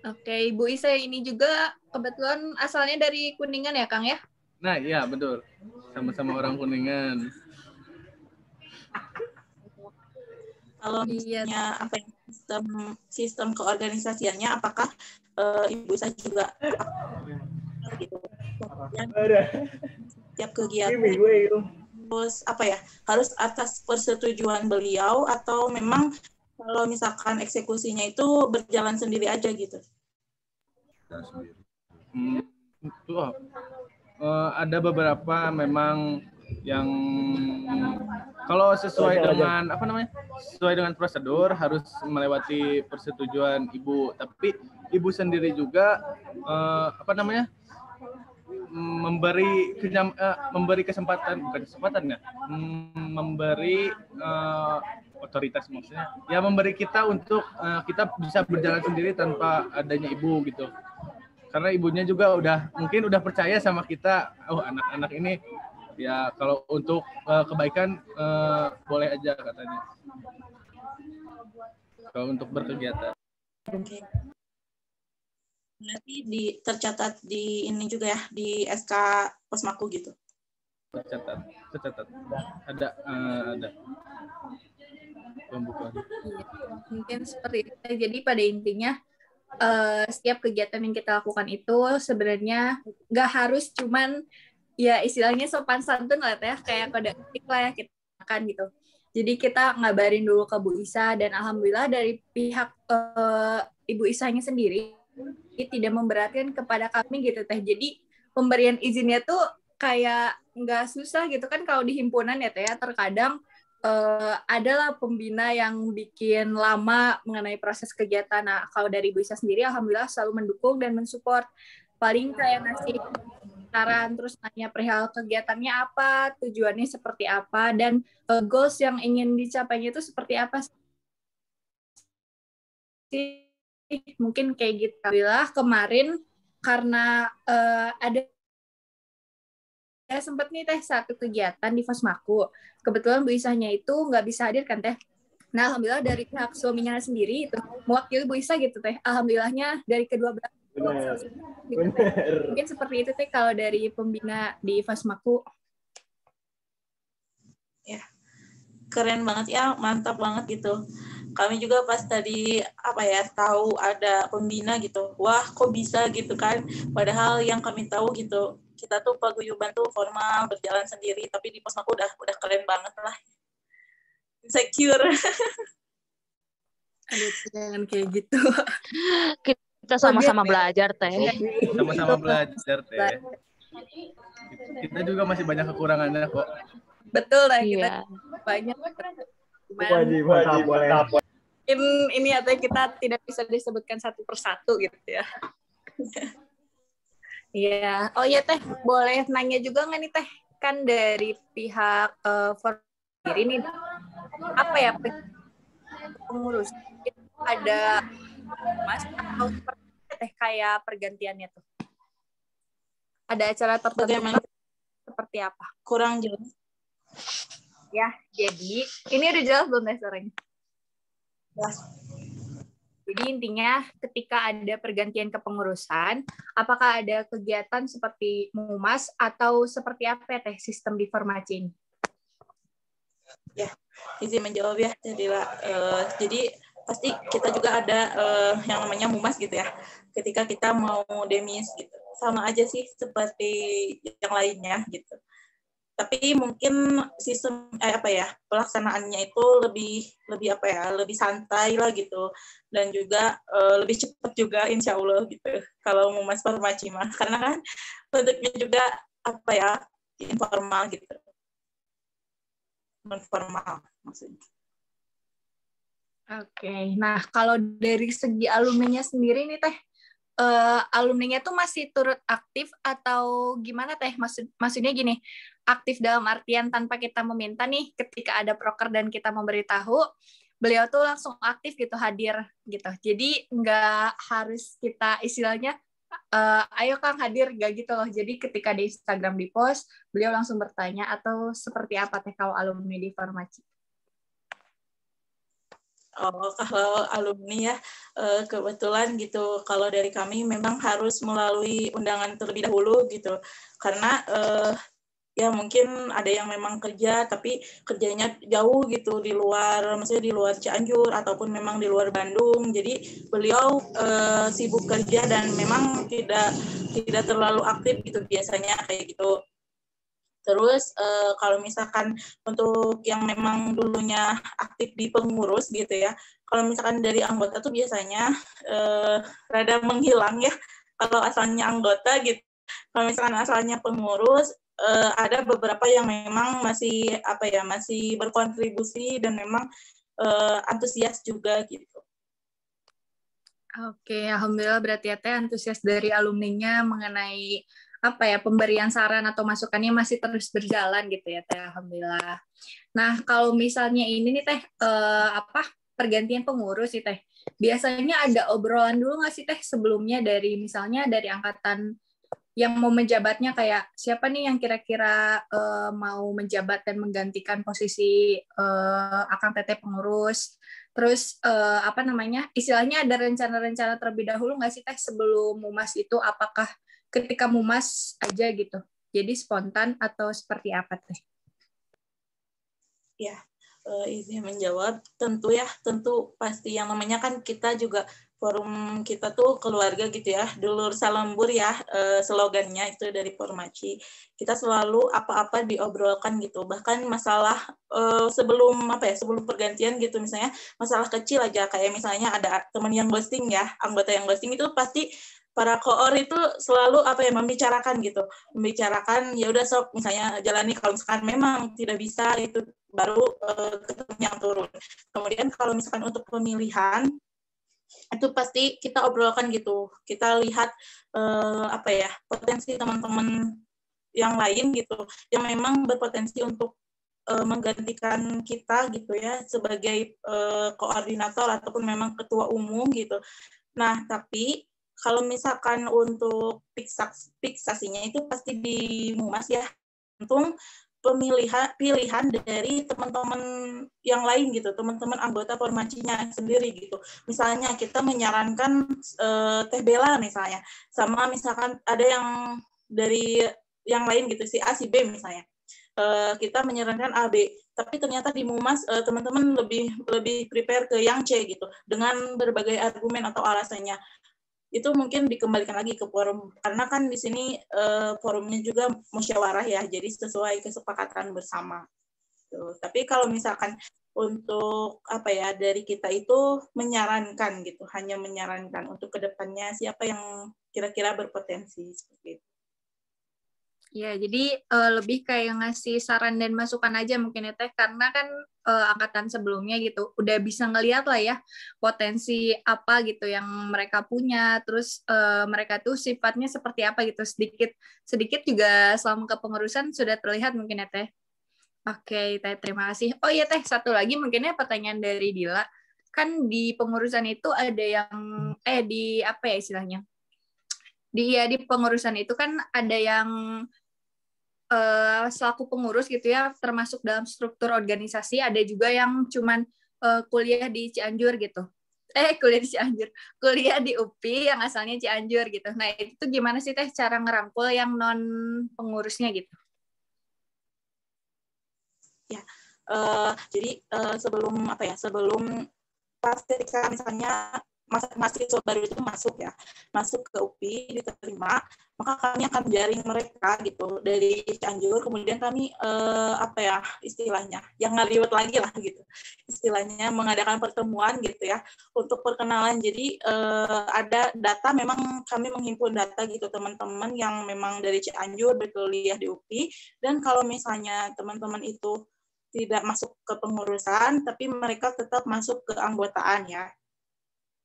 Oke, Ibu Isa ini juga kebetulan asalnya dari Kuningan ya, Kang ya? Nah, iya betul. Sama-sama orang Kuningan. Kalau misalnya sistem keorganisasiannya, apakah Ibu Isa juga setiap kegiatan terus harus atas persetujuan beliau, atau memang kalau misalkan eksekusinya itu berjalan sendiri aja gitu? Ada beberapa memang yang kalau sesuai dengan prosedur harus melewati persetujuan Ibu, tapi Ibu sendiri juga memberi kesempatan, bukan kesempatan ya, memberi otoritas maksudnya, ya memberi kita untuk kita bisa berjalan sendiri tanpa adanya Ibu gitu. Karena ibunya juga mungkin udah percaya sama kita, anak-anak ini Ya kalau untuk kebaikan boleh aja katanya. Kalau untuk berkegiatan. Oke. Berarti tercatat di ini juga ya, di SK Posmaku gitu. Tercatat. Ada. Pembukaan. Iya, mungkin seperti itu. Jadi pada intinya setiap kegiatan yang kita lakukan itu sebenarnya nggak harus cuman ya istilahnya sopan santun lah ya, kayak kode etik lah ya kita makan gitu. Jadi kita ngabarin dulu ke Bu Isa dan alhamdulillah dari pihak Ibu Isanya sendiri tidak memberatkan kepada kami gitu teh. Jadi pemberian izinnya tuh kayak nggak susah gitu kan kalau di himpunan ya teh. Terkadang adalah pembina yang bikin lama mengenai proses kegiatan. Nah kalau dari Bu Isa sendiri alhamdulillah selalu mendukung dan mensupport. Paling kayak ngasih saran, terus nanya perihal kegiatannya apa, tujuannya seperti apa, dan goals yang ingin dicapainya itu seperti apa sih. Mungkin kayak gitu. Alhamdulillah kemarin karena ada sempat nih teh satu kegiatan di Fosmaku. Kebetulan Bu Isahnya itu nggak bisa hadir kan teh. Nah alhamdulillah dari pihak suaminya sendiri itu mewakili Bu Isa gitu teh. Alhamdulillahnya dari kedua belah gitu, mungkin seperti itu teh kalau dari pembina di Fosmaku. Ya, keren banget ya, mantap banget gitu. Kami juga pas tadi tahu ada pembina gitu, wah kok bisa gitu kan, padahal yang kami tahu gitu kita tuh paguyuban tuh formal berjalan sendiri, tapi di Posmaku udah keren banget lah, insecure. Aduh jangan kayak gitu. Kita sama-sama belajar teh. Sama-sama belajar teh. Kita juga masih banyak kekurangannya kok. Betul lah, Iya. kita banyak. Wajib boleh. Ini atau kita tidak bisa disebutkan satu persatu gitu ya. Iya. Oh iya teh, boleh nanya juga nggak nih teh? Kan dari pihak formulir ini apa ya pengurus ada mas atau seperti teh kayak pergantiannya tuh? Ada acara tertentu seperti apa? Kurang jelas. Ya, jadi ini udah jelas belum teh suaranya? Jelas. Jadi intinya ketika ada pergantian kepengurusan, apakah ada kegiatan seperti mumas atau seperti apa ya teh sistem di Formaci ini? Ya, izin menjawab ya, jadi pasti kita juga ada yang namanya mumas gitu ya. Ketika kita mau demis gitu, sama aja sih seperti yang lainnya gitu. Tapi mungkin sistem pelaksanaannya itu lebih santai lah gitu, dan juga lebih cepat juga insya Allah gitu kalau mumas Formaci mah, karena kan bentuknya juga informal gitu, non formal maksudnya. Oke, nah kalau dari segi alumninya sendiri nih teh, alumninya tuh masih turut aktif atau gimana teh? Maksudnya gini, aktif dalam artian tanpa kita meminta nih, ketika ada proker dan kita memberitahu, beliau tuh langsung aktif gitu, hadir gitu. Jadi nggak harus kita istilahnya, ayo Kang hadir, nggak gitu loh. Jadi ketika di Instagram di post, beliau langsung bertanya atau seperti apa teh kalau alumni di Formaci? Oh, kalau alumni ya, kebetulan gitu, kalau dari kami memang harus melalui undangan terlebih dahulu gitu, karena ya mungkin ada yang memang kerja, tapi kerjanya jauh gitu, maksudnya di luar Cianjur, ataupun memang di luar Bandung, jadi beliau sibuk kerja dan memang tidak terlalu aktif gitu biasanya kayak gitu. Terus kalau misalkan untuk yang memang dulunya aktif di pengurus gitu ya, kalau misalkan dari anggota tuh biasanya rada menghilang ya, kalau asalnya anggota gitu. Kalau misalkan asalnya pengurus, ada beberapa yang memang masih masih berkontribusi dan memang antusias juga gitu. Oke, alhamdulillah berarti ya teh antusias dari alumninya mengenai pemberian saran atau masukannya masih terus berjalan gitu ya teh, alhamdulillah. Nah kalau misalnya ini nih teh pergantian pengurus sih teh, biasanya ada obrolan dulu nggak sih teh sebelumnya dari misalnya dari angkatan yang mau menjabatnya, kayak siapa nih yang kira-kira mau menjabat dan menggantikan posisi Akang Teteh pengurus. Terus apa namanya, istilahnya ada rencana-rencana terlebih dahulu nggak sih Teh sebelum Mumas itu? Apakah ketika Mumas aja gitu? Jadi spontan atau seperti apa Teh? Ya, izin menjawab. Tentu pasti yang namanya kan kita juga forum kita tuh keluarga gitu ya, dulur salembur ya, slogannya itu dari Formaci. Kita selalu apa-apa diobrolkan gitu, bahkan masalah sebelum pergantian gitu, misalnya masalah kecil aja, kayak misalnya ada teman yang ghosting ya, anggota yang ghosting itu pasti para koor itu selalu membicarakan gitu, ya udah sok misalnya jalani, kalau misalkan memang tidak bisa itu baru ketemu yang turun. Kemudian kalau misalkan untuk pemilihan itu pasti kita obrolkan gitu, kita lihat potensi teman-teman yang lain gitu, yang memang berpotensi untuk menggantikan kita gitu ya sebagai koordinator ataupun memang ketua umum gitu. Nah, tapi kalau misalkan untuk fiksasinya itu pasti di Mumas ya, tentu pilihan dari teman-teman yang lain gitu, teman-teman anggota Formacinya sendiri gitu. Misalnya kita menyarankan Teh Bella misalnya, sama misalkan ada yang dari yang lain gitu, si A, si B misalnya. Kita menyarankan A, B, tapi ternyata di Mumas teman-teman lebih prepare ke yang C gitu, dengan berbagai argumen atau alasannya. Itu mungkin dikembalikan lagi ke forum, karena kan di sini forumnya juga musyawarah ya, jadi sesuai kesepakatan bersama. Tuh. Tapi kalau misalkan untuk dari kita itu menyarankan gitu, hanya menyarankan untuk kedepannya siapa yang kira-kira berpotensi seperti itu. Ya, jadi lebih kayak ngasih saran dan masukan aja mungkin ya Teh, karena kan angkatan sebelumnya gitu udah bisa ngelihat lah ya potensi apa gitu yang mereka punya, terus mereka tuh sifatnya seperti apa gitu, sedikit juga selama kepengurusan sudah terlihat mungkin ya Teh. Oke, Teh, terima kasih. Oh iya Teh, satu lagi mungkinnya pertanyaan dari Dila, kan di pengurusan itu ada yang di apa ya istilahnya, di pengurusan itu kan ada yang selaku pengurus gitu ya, termasuk dalam struktur organisasi, ada juga yang cuman kuliah di Cianjur gitu. Kuliah di UPI yang asalnya Cianjur gitu. Nah, itu gimana sih Teh cara ngerangkul yang non pengurusnya gitu? Ya, jadi sebelum pas ketika misalnya mahasiswa baru itu masuk ke UPI, diterima, maka kami akan jaring mereka gitu dari Cianjur, kemudian kami istilahnya yang ngeliwet lagi lah gitu, istilahnya mengadakan pertemuan gitu ya untuk perkenalan. Jadi ada data, memang kami menghimpun data gitu, teman-teman yang memang dari Cianjur berkuliah di UPI, dan kalau misalnya teman-teman itu tidak masuk ke pengurusan tapi mereka tetap masuk ke anggotaan ya.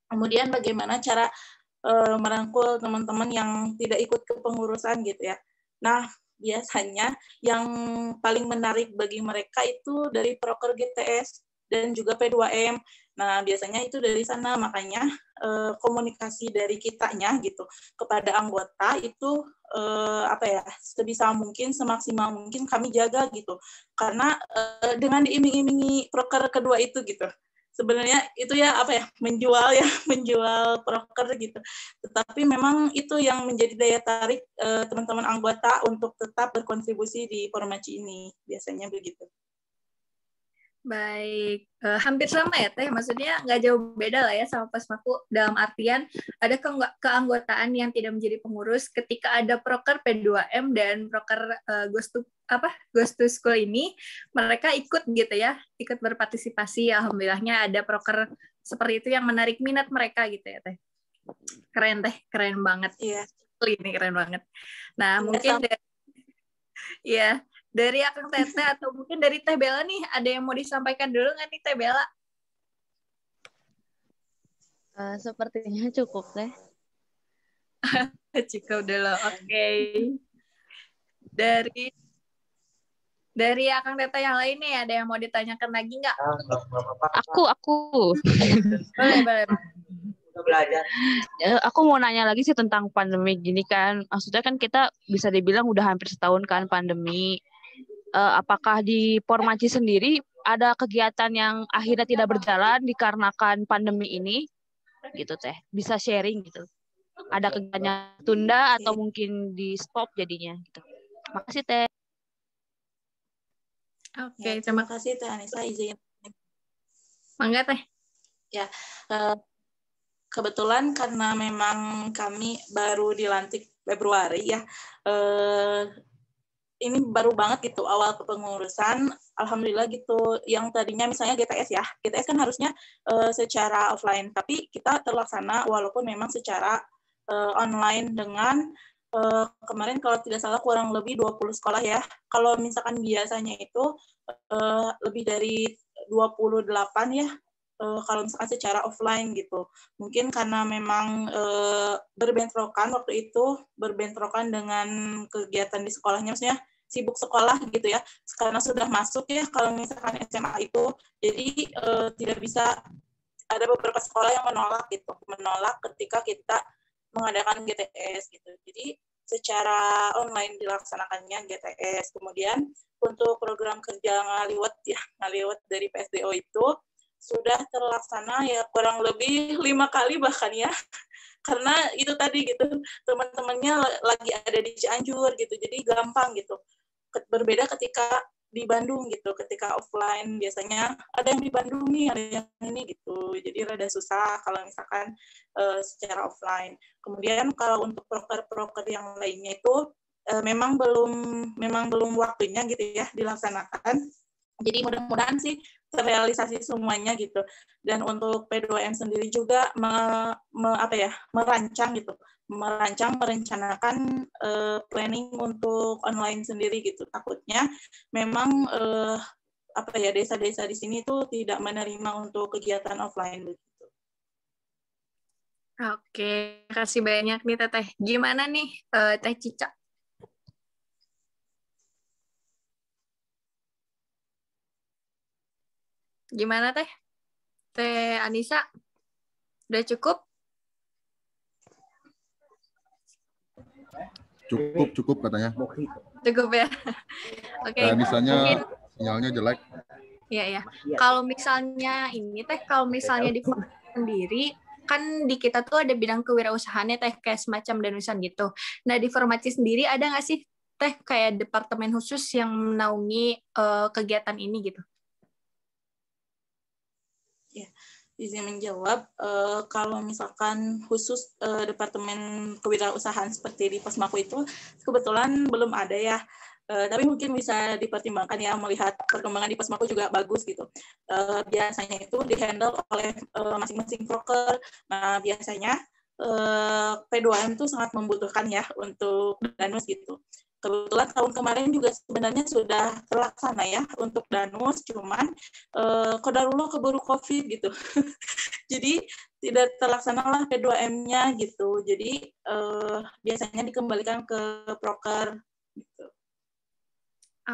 Kemudian bagaimana cara merangkul teman-teman yang tidak ikut ke pengurusan gitu ya. Nah, biasanya yang paling menarik bagi mereka itu dari proker GTS dan juga P2M. Nah, biasanya itu dari sana, makanya komunikasi dari kitanya gitu kepada anggota itu sebisa mungkin, semaksimal mungkin kami jaga gitu. Karena dengan diiming-imingi proker kedua itu gitu, sebenarnya itu menjual proker gitu. Tetapi memang itu yang menjadi daya tarik teman-teman anggota untuk tetap berkontribusi di Formaci ini, biasanya begitu. Baik, hampir sama ya Teh, maksudnya nggak jauh beda lah ya sama Posmaku, dalam artian ada keanggotaan yang tidak menjadi pengurus ketika ada proker P2M dan proker Ghost to School ini, mereka ikut gitu ya, ikut berpartisipasi. Alhamdulillahnya ada proker seperti itu yang menarik minat mereka gitu ya Teh. Keren Teh, keren banget. Iya. Ini keren banget. Nah, mungkin dari Akang Teteh atau mungkin dari Teh Bella nih, ada yang mau disampaikan dulu nggak nih Teh Bella? Sepertinya cukup Teh. Cukup dulu, oke. Dari Akang Teteh yang lain nih, ada yang mau ditanyakan lagi nggak? Aku. Boleh. Udah belajar. Aku mau nanya lagi sih tentang pandemi gini kan. Maksudnya kan kita bisa dibilang udah hampir setahun kan pandemi. Apakah di Formaci sendiri ada kegiatan yang akhirnya tidak berjalan dikarenakan pandemi ini? Gitu Teh. Bisa sharing gitu. Ada kegiatan yang tunda atau mungkin di stop jadinya gitu. Makasih Teh. Oke, terima kasih Teh Anissa izin. Mangga Teh. Ya, kebetulan karena memang kami baru dilantik Februari ya, ini baru banget gitu awal kepengurusan. Alhamdulillah gitu, yang tadinya misalnya GTS ya, GTS kan harusnya secara offline, tapi kita terlaksana walaupun memang secara online dengan kemarin kalau tidak salah kurang lebih 20 sekolah ya. Kalau misalkan biasanya itu lebih dari 28 ya, kalau misalkan secara offline gitu. Mungkin karena memang berbentrokan waktu itu, berbentrokan dengan kegiatan di sekolahnya, maksudnya sibuk sekolah gitu ya, karena sudah masuk ya kalau misalkan SMA itu, jadi tidak bisa, ada beberapa sekolah yang menolak gitu, menolak ketika kita mengadakan GTS gitu. Jadi secara online dilaksanakannya GTS. Kemudian untuk program kerja ngaliwat ya, ngaliwat dari PSDO itu sudah terlaksana ya kurang lebih 5 kali bahkan ya, karena itu tadi gitu, teman-temannya lagi ada di Cianjur gitu, jadi gampang gitu. Berbeda ketika di Bandung gitu, ketika offline biasanya ada yang di Bandung nih, ada yang ini gitu, jadi rada susah kalau misalkan secara offline. Kemudian kalau untuk proker-proker yang lainnya itu memang belum waktunya gitu ya dilaksanakan. Jadi mudah-mudahan sih terrealisasi semuanya gitu. Dan untuk P2M sendiri juga merencanakan planning untuk online sendiri gitu. Takutnya memang desa-desa di sini tuh tidak menerima untuk kegiatan offline begitu. Oke, kasih banyak nih Teteh. Gimana nih Teh Cica? Gimana Teh? Teh Anissa? Udah cukup? Cukup katanya. Cukup ya. Oke. Anissanya Mungkin sinyalnya jelek. Iya ya. Kalau misalnya ini Teh, kalau misalnya di sendiri kan di kita tuh ada bidang kewirausahaannya Teh, kayak semacam danusan gitu. Nah di Formaci sendiri ada nggak sih Teh kayak departemen khusus yang menaungi kegiatan ini gitu? Ya, izin menjawab, kalau misalkan khusus departemen kewirausahaan seperti di Posmaku itu kebetulan belum ada ya, tapi mungkin bisa dipertimbangkan ya, melihat perkembangan di Posmaku juga bagus gitu. Biasanya itu dihandle oleh masing-masing broker. Nah biasanya P2M itu sangat membutuhkan ya untuk danus gitu. Kebetulan tahun kemarin juga sebenarnya sudah terlaksana ya untuk danus, cuman kodarullah keburu COVID gitu. Jadi tidak terlaksana lah P2M-nya gitu. Jadi biasanya dikembalikan ke proker gitu.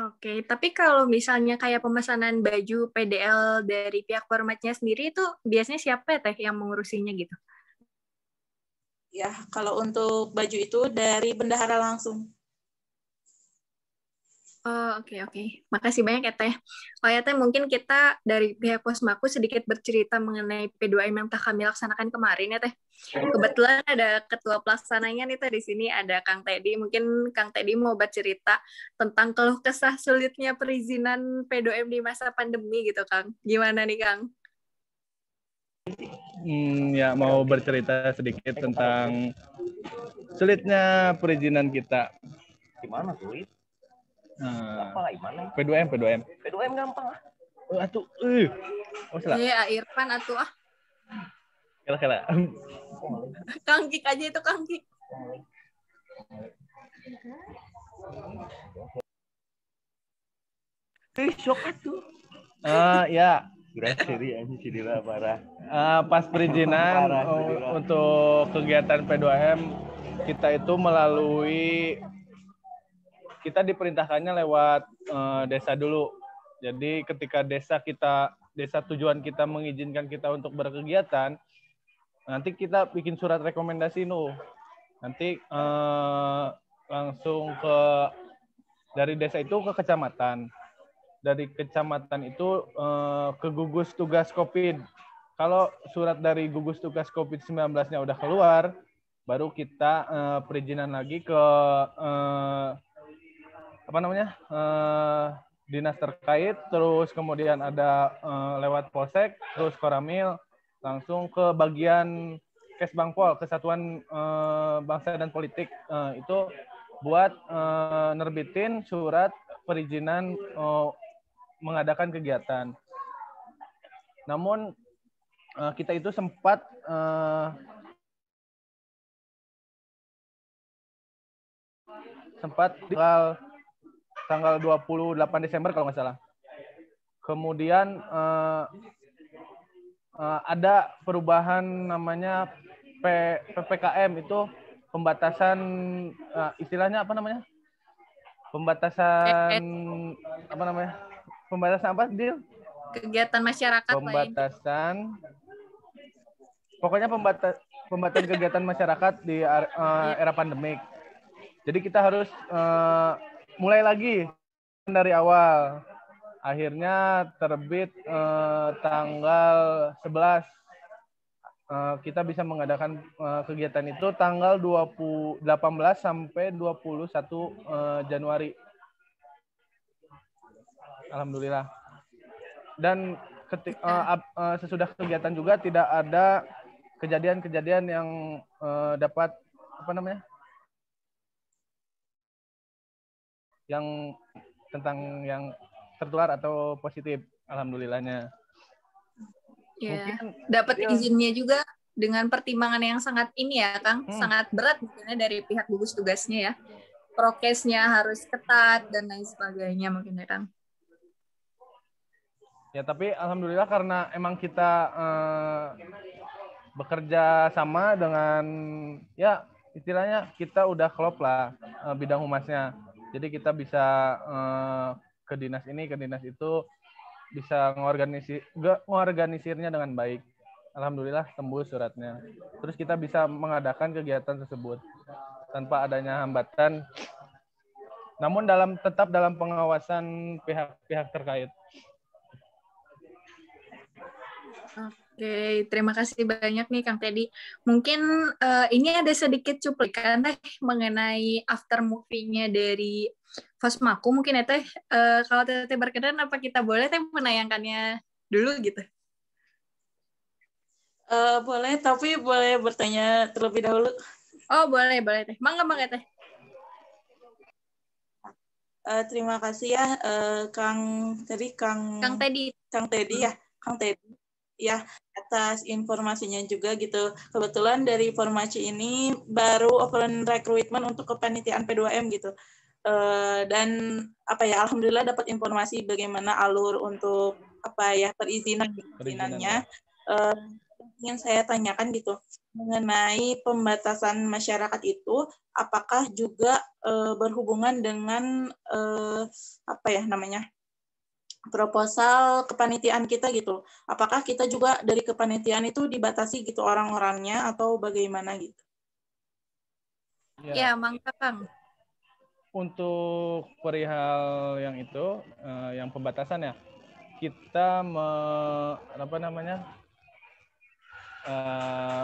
Oke, tapi kalau misalnya kayak pemesanan baju PDL dari pihak Formatnya sendiri itu biasanya siapa ya Teh yang mengurusinya gitu? Ya, kalau untuk baju itu dari bendahara langsung. Oh, oke. Makasih banyak ya, Teh. Oh ya, Teh, mungkin kita dari pihak Posmaku sedikit bercerita mengenai P2M yang telah kami laksanakan kemarin ya, Teh. Kebetulan ada ketua pelaksananya nih, Teh, di sini ada Kang Teddy. Mungkin Kang Teddy mau bercerita tentang keluh kesah sulitnya perizinan P2M di masa pandemi gitu, Kang. Gimana nih, Kang? Ya, mau bercerita sedikit tentang sulitnya perizinan kita. Gimana sulit? P2M. P2M gampang ah. Atuh, Iya, Irfan atuh ah. Kela. Kang Kik aja itu Kang Kik. Shock atuh. Ya. Seri anjing Cidila parah. Pas perizinan untuk kegiatan P2M kita itu kita diperintahkannya lewat desa dulu. Jadi ketika desa tujuan kita mengizinkan kita untuk berkegiatan, Nanti kita bikin surat rekomendasi nanti langsung dari desa itu ke kecamatan. Dari kecamatan itu ke gugus tugas COVID. Kalau surat dari gugus tugas COVID-19-nya udah keluar, baru kita perizinan lagi ke dinas terkait, terus kemudian ada lewat Polsek, terus Koramil, langsung ke bagian Kesbangpol, Kesatuan Bangsa dan Politik, itu buat nerbitin surat perizinan mengadakan kegiatan. Namun kita itu sempat tanggal 28 Desember kalau nggak salah. Kemudian ada perubahan namanya PPKM, itu pembatasan istilahnya apa namanya? Pembatasan apa, Dil? Kegiatan masyarakat pembatasan pokoknya pembatasan kegiatan masyarakat di era pandemik. Jadi kita harus mulai lagi dari awal. Akhirnya terbit tanggal 11. Kita bisa mengadakan kegiatan itu tanggal 18 sampai 21 Januari. Alhamdulillah. Dan sesudah kegiatan juga tidak ada kejadian-kejadian yang dapat yang tertular atau positif, alhamdulillahnya. Ya, dapat izinnya juga dengan pertimbangan yang sangat ini ya, Kang, sangat berat mungkin dari pihak gugus tugasnya ya. Prokesnya harus ketat dan lain sebagainya mungkin ya, Kang. Ya, tapi alhamdulillah karena emang kita bekerja sama dengan, ya istilahnya kita udah klop lah bidang humasnya. Jadi kita bisa ke dinas ini, ke dinas itu, bisa mengorganisirnya dengan baik. Alhamdulillah tembus suratnya. Terus kita bisa mengadakan kegiatan tersebut tanpa adanya hambatan. Namun tetap dalam pengawasan pihak-pihak terkait. Oke, terima kasih banyak nih Kang Teddy. Mungkin ini ada sedikit cuplikan mengenai after movie-nya dari Fosmaku. Mungkin ya Teh, kalau Teh berkenan apa kita boleh Teh menayangkannya dulu gitu? Boleh, tapi boleh bertanya terlebih dahulu. Oh, boleh Teh. Mangga Teh. Terima kasih ya Kang Teddy ya. Kang Teddy ya, atas informasinya juga gitu. Kebetulan dari Formaci ini baru open recruitment untuk kepanitiaan P2M gitu. Dan alhamdulillah dapat informasi bagaimana alur untuk perizinannya. Ingin saya tanyakan gitu mengenai pembatasan masyarakat itu, apakah juga berhubungan dengan proposal kepanitiaan kita gitu. Apakah kita juga dari kepanitiaan itu dibatasi gitu orang-orangnya atau bagaimana gitu? Ya, mangga Kang. Untuk perihal yang itu, yang pembatasan ya, kita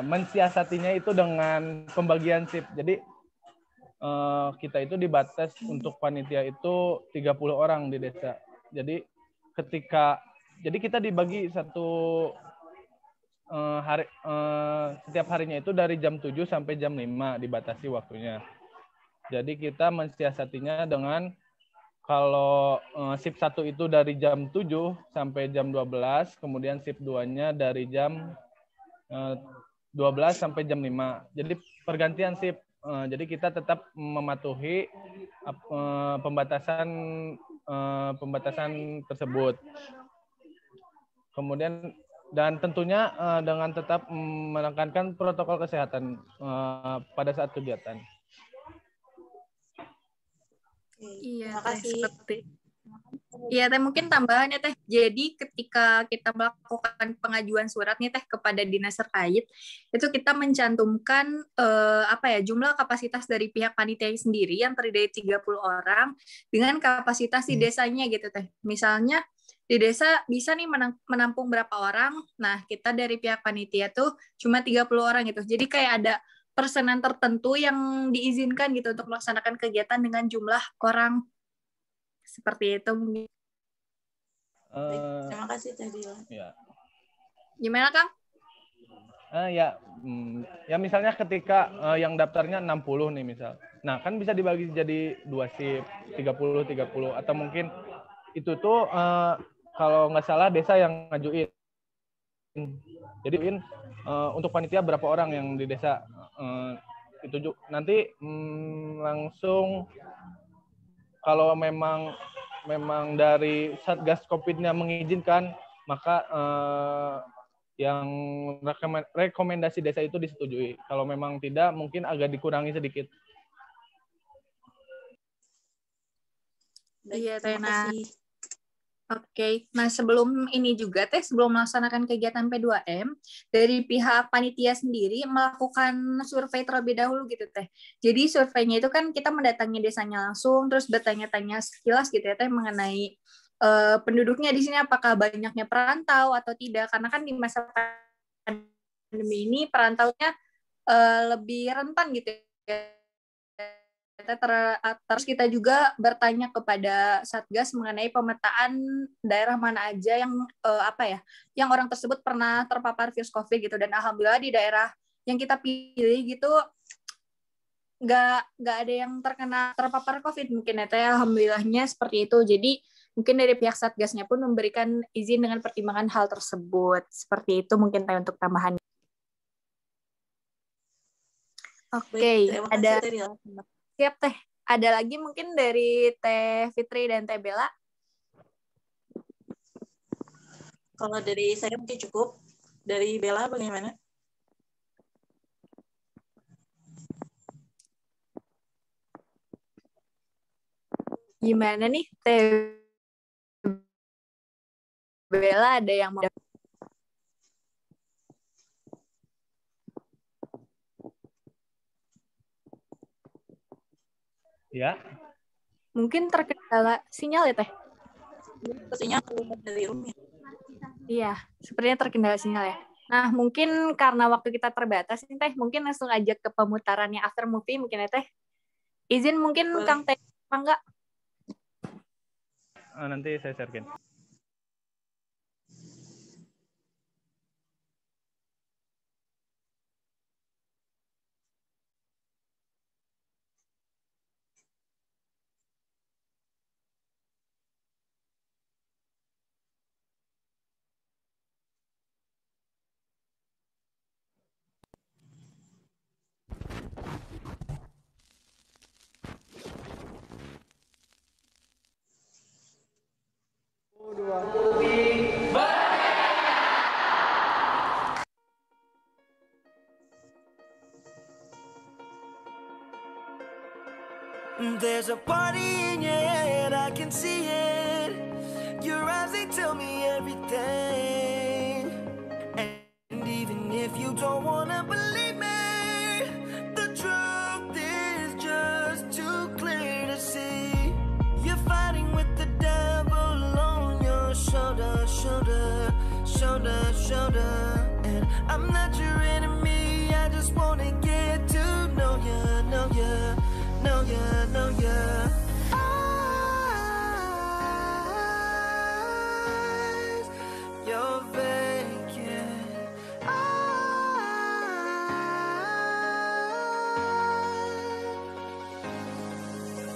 mensiasatinya itu dengan pembagian shift. Jadi kita itu dibatas untuk panitia itu 30 orang di desa. Jadi kita dibagi satu setiap harinya itu dari jam 7 sampai jam 5 dibatasi waktunya. Jadi kita mensiasatinya dengan kalau shift 1 itu dari jam 7 sampai jam 12, kemudian shift 2-nya dari jam 12 sampai jam 5. Jadi pergantian shift. Jadi kita tetap mematuhi pembatasan tersebut. Kemudian dan tentunya dengan tetap menekankan protokol kesehatan pada saat kegiatan. Iya, terima kasih. Iya, Teh, mungkin tambahannya, Teh. Jadi ketika kita melakukan pengajuan surat nih, Teh, kepada dinas terkait, itu kita mencantumkan jumlah kapasitas dari pihak panitia sendiri yang terdiri dari 30 orang dengan kapasitas di desanya gitu, Teh. Misalnya di desa bisa nih menampung berapa orang. Nah, kita dari pihak panitia tuh cuma 30 orang gitu. Jadi kayak ada persenan tertentu yang diizinkan gitu untuk melaksanakan kegiatan dengan jumlah orang seperti itu. Baik, terima kasih Teh Dila. Ya. Gimana, Kang? Ya misalnya ketika yang daftarnya 60 nih misal. Nah, kan bisa dibagi jadi 2 shift, 30 atau mungkin itu tuh kalau nggak salah desa yang ngajuin. Jadi untuk panitia berapa orang yang di desa itu nanti langsung kalau memang dari Satgas Covid-nya mengizinkan, maka yang rekomendasi desa itu disetujui. Kalau memang tidak, mungkin agak dikurangi sedikit. Iya, Teh. Oke. Nah, sebelum ini juga, Teh, sebelum melaksanakan kegiatan P2M, dari pihak panitia sendiri melakukan survei terlebih dahulu gitu, Teh. Jadi surveinya itu kan kita mendatangi desanya langsung, terus bertanya-tanya sekilas gitu ya, Teh, mengenai penduduknya di sini apakah banyaknya perantau atau tidak. Karena kan di masa pandemi ini perantaunya lebih rentan gitu ya. Terus kita juga bertanya kepada Satgas mengenai pemetaan daerah mana aja yang yang orang tersebut pernah terpapar virus COVID gitu, dan alhamdulillah di daerah yang kita pilih gitu nggak ada yang terpapar COVID mungkin ya, alhamdulillahnya seperti itu. Jadi mungkin dari pihak Satgasnya pun memberikan izin dengan pertimbangan hal tersebut. Seperti itu mungkin Teh untuk tambahan. Oke, ada siap Teh. Ada lagi mungkin dari Teh Fitri dan Teh Bella? Kalau dari saya mungkin cukup. Dari Bella bagaimana? Gimana nih Teh Bella, ada yang mau? Ya. Mungkin terkendala sinyal ya, Teh? Sinyal keluar dari rumah. Iya, sepertinya terkendala sinyal ya. Nah, mungkin karena waktu kita terbatas nih, Teh, mungkin langsung ajak ke pemutarannya after movie mungkin ya, Teh. Izin mungkin boleh. Kang Teh, apa enggak? Nanti saya sharekin. There's a party in your head, I can see it. Your eyes, they tell me everything. And even if you don't wanna believe me, the truth is just too clear to see. You're fighting with the devil on your shoulder, shoulder, shoulder, shoulder. And I'm not your enemy, I just wanna get to know you, know you. Know ya, know ya. Eyes, you're vacant.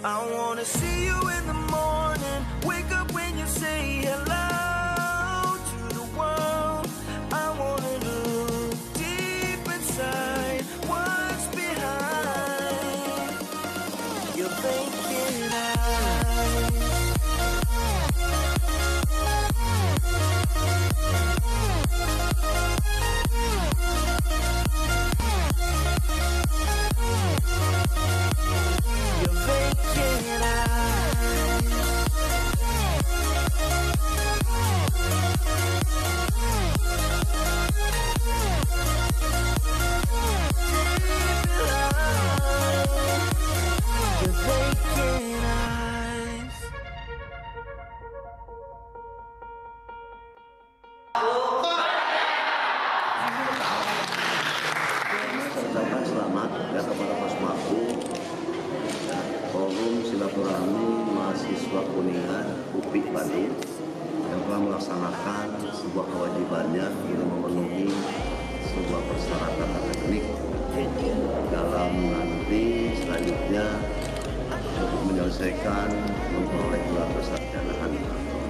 I wanna see you in the morning. Wake up when you say hello to the world. I wanna look deep inside what's behind your vacant eyes. Your vacant eyes. hormat ya kepada Posmaku, Forum Silaturahmi Mahasiswa Kuningan UPI Bandung yang telah melaksanakan sebuah kewajibannya untuk memenuhi sebuah persyaratan teknik dalam nanti selanjutnya untuk menyelesaikan memperoleh gelar kesarjana animator.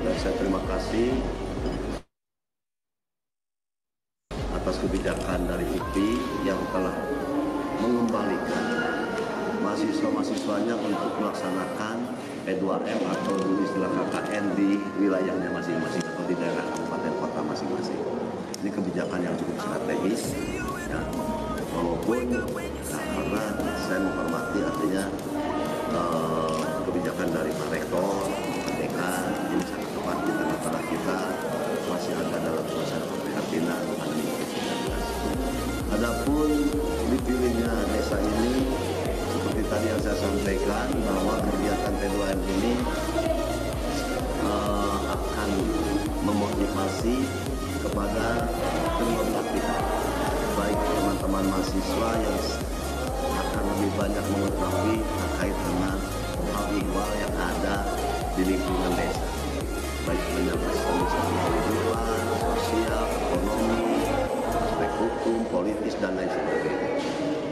Dan saya terima kasih atas kebijakan dari UPI yang telah mengembalikan mahasiswa-mahasiswanya untuk melaksanakan P2M atau dulu istilah KKN di wilayahnya masing-masing atau di daerah kabupaten kota masing-masing. Ini kebijakan yang cukup strategis, ya. Walaupun karena saya menghormati artinya kebijakan dari Pak Rektor, dekan, ini sangat tepat di tengah-tengah kita masih ada dalam suasana keprihatinan pandemi COVID-19. Adapun dipilihnya desa ini, seperti tadi yang saya sampaikan bahwa kegiatan P2M ini akan memotivasi kepada kedua belah pihak, baik teman-teman mahasiswa yang akan lebih banyak mengetahui terkait dengan hal ihwal yang ada di lingkungan desa, baik menyangkut kehidupan, sosial, ekonomi, aspek hukum, politis, dan lain sebagainya.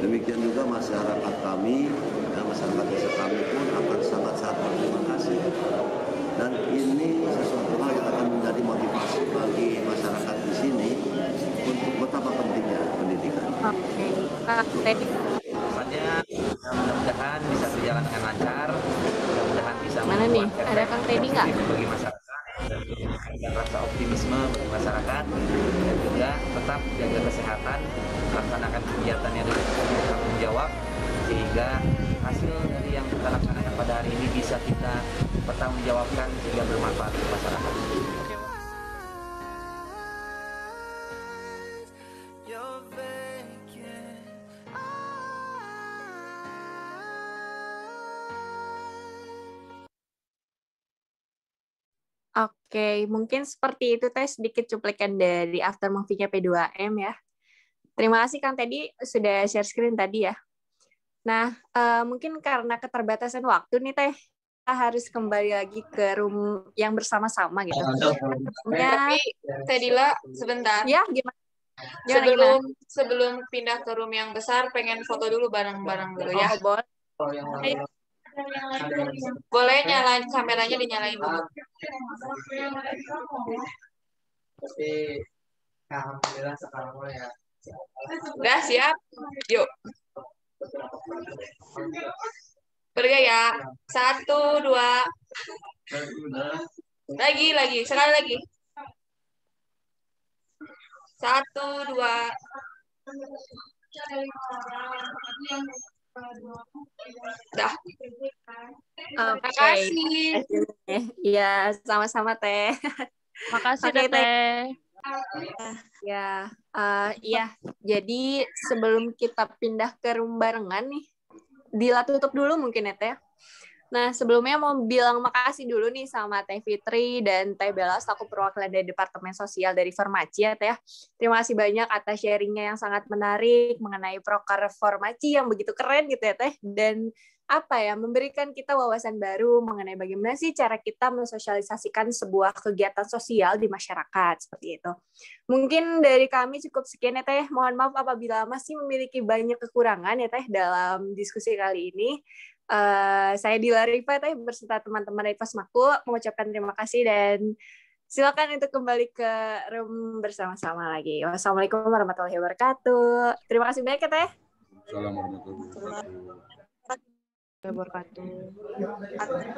Demikian juga masyarakat kami, ya, masyarakat desa kami pun akan sangat-sangat berterima kasih. Dan ini sesuatu hal yang akan menjadi motivasi bagi masyarakat di sini untuk betapa pentingnya pendidikan. Kedepannya mudah-mudahan bisa berjalan dengan lancar, mudah-mudahan bisa Mana nih? Ada Kang Teddy nggak? bagi masyarakat dan rasa optimisme bagi masyarakat, dan juga tetap jaga kesehatan, laksanakan kegiatan yang bertanggung jawab sehingga hasil dari yang kita laksanakan pada hari ini bisa kita pertanggungjawabkan sehingga bermanfaat untuk masyarakat. Oke, mungkin seperti itu Teh, sedikit cuplikan dari after movie-nya P2M ya. Terima kasih Kang Teddy sudah share screen tadi ya. Nah, mungkin karena keterbatasan waktu nih Teh, kita harus kembali lagi ke room yang bersama-sama gitu. Tapi Teh Dila, sebentar. Ya, gimana? Sebelum pindah ke room yang besar, pengen foto dulu bareng-bareng dulu ya. Oh, boleh. Boleh nyalain kameranya, dinyalain dulu. Tapi alhamdulillah sekarang ya. Udah siap? Yuk. Bergaya. 1, 2. Lagi. Sekali lagi. 1, 2. Dah. Terima kasih. Iya, sama-sama Teh. Makasih Oke, Teh. Ya, iya. Jadi sebelum kita pindah ke room barengan nih, Dila tutup dulu mungkin ya Teh. Nah, sebelumnya mau bilang makasih dulu nih sama Teh Fitri dan Teh Bella, selaku perwakilan dari Departemen Sosial dari Farmaci ya Teh. Terima kasih banyak atas sharingnya yang sangat menarik mengenai proker Farmaci yang begitu keren gitu ya Teh. Dan memberikan kita wawasan baru mengenai bagaimana sih cara kita mensosialisasikan sebuah kegiatan sosial di masyarakat, seperti itu. Mungkin dari kami cukup sekian ya Teh. Mohon maaf apabila masih memiliki banyak kekurangan ya Teh dalam diskusi kali ini. Saya Dila Rifa Teh beserta teman-teman dari Posmaku mengucapkan terima kasih dan silakan untuk kembali ke room bersama-sama lagi. Wassalamualaikum warahmatullahi wabarakatuh. Terima kasih banyak ya Teh. Assalamualaikum warahmatullahi wabarakatuh. Wabarakatuh.